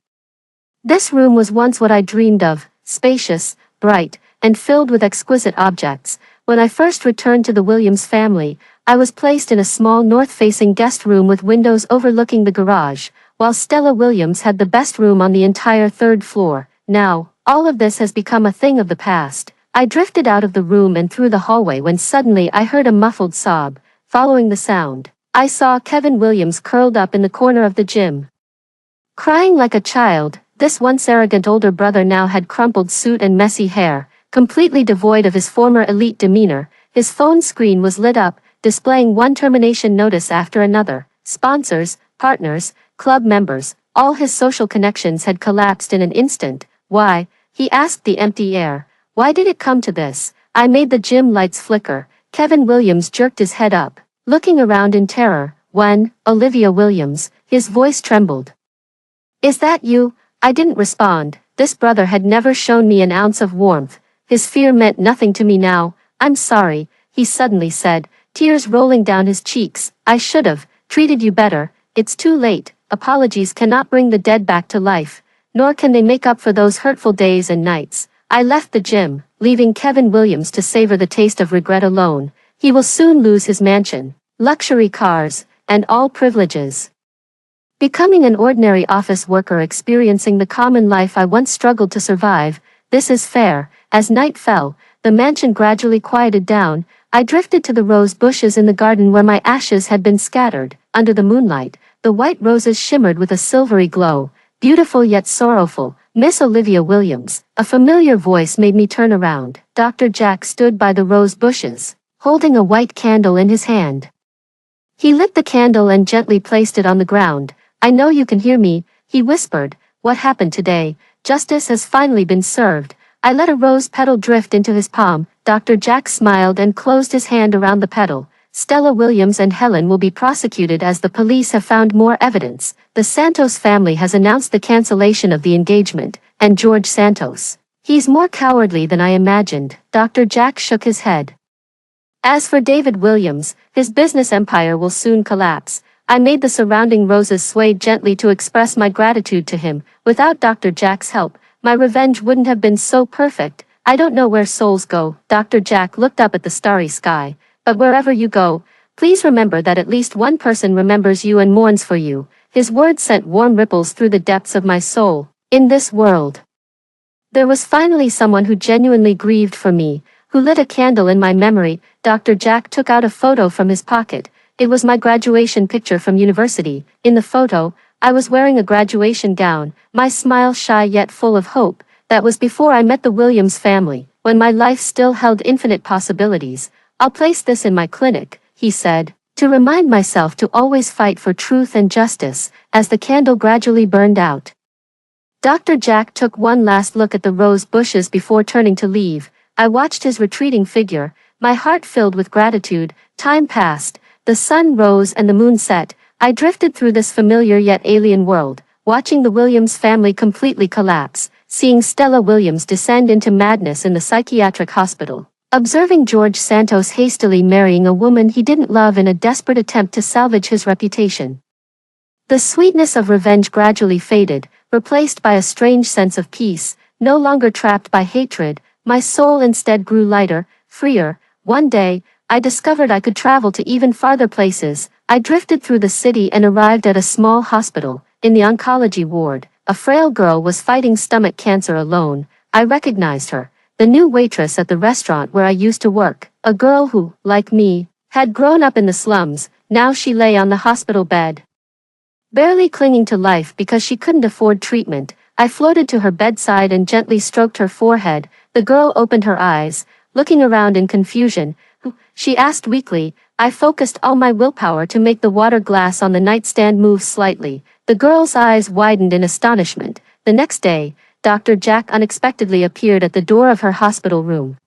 Speaker 1: This room was once what I dreamed of, spacious, bright, and filled with exquisite objects. When I first returned to the Williams family, I was placed in a small north-facing guest room with windows overlooking the garage, while Stella Williams had the best room on the entire 3rd floor. Now, all of this has become a thing of the past. I drifted out of the room and through the hallway when suddenly I heard a muffled sob. Following the sound, I saw Kevin Williams curled up in the corner of the gym, crying like a child. This once arrogant older brother now had crumpled suit and messy hair, completely devoid of his former elite demeanor. His phone screen was lit up, displaying one termination notice after another. Sponsors, partners, club members, all his social connections had collapsed in an instant. Why? He asked the empty air. Why did it come to this? I made the gym lights flicker. Kevin Williams jerked his head up, looking around in terror. "When, Olivia Williams," his voice trembled. "Is that you?" I didn't respond. This brother had never shown me an ounce of warmth. His fear meant nothing to me now. "I'm sorry," he suddenly said, tears rolling down his cheeks. "I should have treated you better. It's too late. Apologies cannot bring the dead back to life, nor can they make up for those hurtful days and nights." I left the gym, leaving Kevin Williams to savor the taste of regret alone. He will soon lose his mansion, luxury cars, and all privileges, becoming an ordinary office worker experiencing the common life I once struggled to survive. This is fair. As night fell, the mansion gradually quieted down. I drifted to the rose bushes in the garden where my ashes had been scattered. Under the moonlight, the white roses shimmered with a silvery glow, beautiful yet sorrowful. "Miss Olivia Williams," a familiar voice made me turn around. Dr. Jack stood by the rose bushes, holding a white candle in his hand. He lit the candle and gently placed it on the ground. "I know you can hear me," he whispered. "What happened today? Justice has finally been served." I let a rose petal drift into his palm. Dr. Jack smiled and closed his hand around the petal. Stella Williams and Helen will be prosecuted as the police have found more evidence. The Santos family has announced the cancellation of the engagement, and George Santos. He's more cowardly than I imagined. Dr. Jack shook his head. As for David Williams, his business empire will soon collapse. I made the surrounding roses sway gently to express my gratitude to him. Without Dr. Jack's help, my revenge wouldn't have been so perfect. I don't know where souls go. Dr. Jack looked up at the starry sky. But wherever you go, please remember that at least one person remembers you and mourns for you. His words sent warm ripples through the depths of my soul. In this world, there was finally someone who genuinely grieved for me, who lit a candle in my memory. Dr. Jack took out a photo from his pocket. It was my graduation picture from university. In the photo, I was wearing a graduation gown, my smile shy yet full of hope. That was before I met the Williams family, when my life still held infinite possibilities. I'll place this in my clinic, he said, to remind myself to always fight for truth and justice. As the candle gradually burned out, Dr. Jack took one last look at the rose bushes before turning to leave. I watched his retreating figure, my heart filled with gratitude. Time passed, the sun rose and the moon set. I drifted through this familiar yet alien world, watching the Williams family completely collapse, seeing Stella Williams descend into madness in the psychiatric hospital, observing George Santos hastily marrying a woman he didn't love in a desperate attempt to salvage his reputation. The sweetness of revenge gradually faded, replaced by a strange sense of peace. No longer trapped by hatred, my soul instead grew lighter, freer. One day, I discovered I could travel to even farther places. I drifted through the city and arrived at a small hospital. In the oncology ward, a frail girl was fighting stomach cancer alone. I recognized her, the new waitress at the restaurant where I used to work, a girl who, like me, had grown up in the slums. Now she lay on the hospital bed, barely clinging to life because she couldn't afford treatment. I floated to her bedside and gently stroked her forehead. The girl opened her eyes, looking around in confusion. "Who?" she asked weakly. I focused all my willpower to make the water glass on the nightstand move slightly. The girl's eyes widened in astonishment. The next day, Dr. Jack unexpectedly appeared at the door of her hospital room.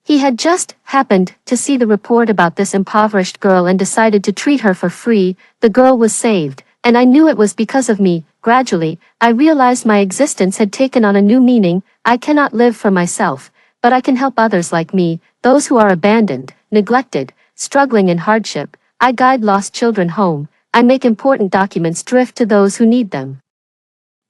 Speaker 1: He had just happened to see the report about this impoverished girl and decided to treat her for free. The girl was saved, and I knew it was because of me. Gradually, I realized my existence had taken on a new meaning. I cannot live for myself, but I can help others like me, those who are abandoned, neglected, struggling in hardship. I guide lost children home. I make important documents drift to those who need them.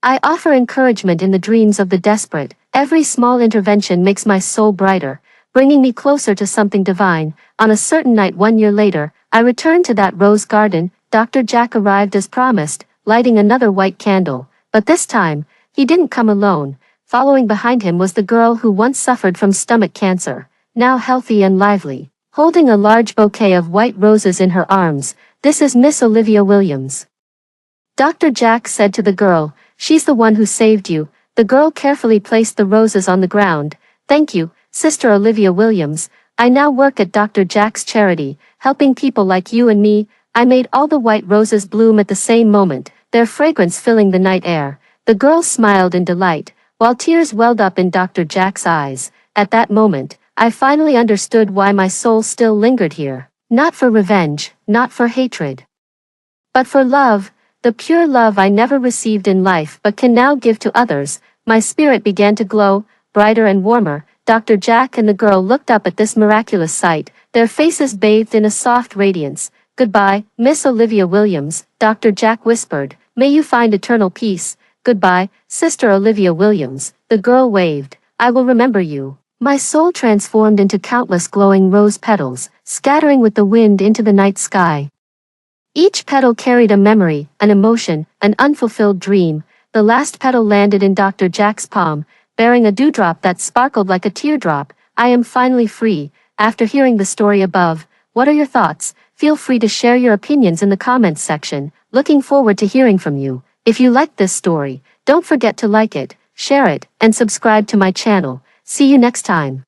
Speaker 1: I offer encouragement in the dreams of the desperate. Every small intervention makes my soul brighter, bringing me closer to something divine. On a certain night 1 year later, I returned to that rose garden. Dr. Jack arrived as promised, lighting another white candle. But this time, he didn't come alone. Following behind him was the girl who once suffered from stomach cancer, now healthy and lively, holding a large bouquet of white roses in her arms. "This is Miss Olivia Williams," Dr. Jack said to the girl. "She's the one who saved you." The girl carefully placed the roses on the ground. "Thank you, Sister Olivia Williams. I now work at Dr. Jack's charity, helping people like you and me." I made all the white roses bloom at the same moment, their fragrance filling the night air. The girl smiled in delight, while tears welled up in Dr. Jack's eyes. At that moment, I finally understood why my soul still lingered here. Not for revenge, not for hatred, but for love, the pure love I never received in life but can now give to others. My spirit began to glow, brighter and warmer. Dr. Jack and the girl looked up at this miraculous sight, their faces bathed in a soft radiance. "Goodbye, Miss Olivia Williams," Dr. Jack whispered. "May you find eternal peace." "Goodbye, Sister Olivia Williams," the girl waved. "I will remember you." My soul transformed into countless glowing rose petals, scattering with the wind into the night sky. Each petal carried a memory, an emotion, an unfulfilled dream. The last petal landed in Dr. Jack's palm, bearing a dewdrop that sparkled like a teardrop. I am finally free. After hearing the story above, what are your thoughts? Feel free to share your opinions in the comments section. Looking forward to hearing from you. If you liked this story, don't forget to like it, share it, and subscribe to my channel. See you next time.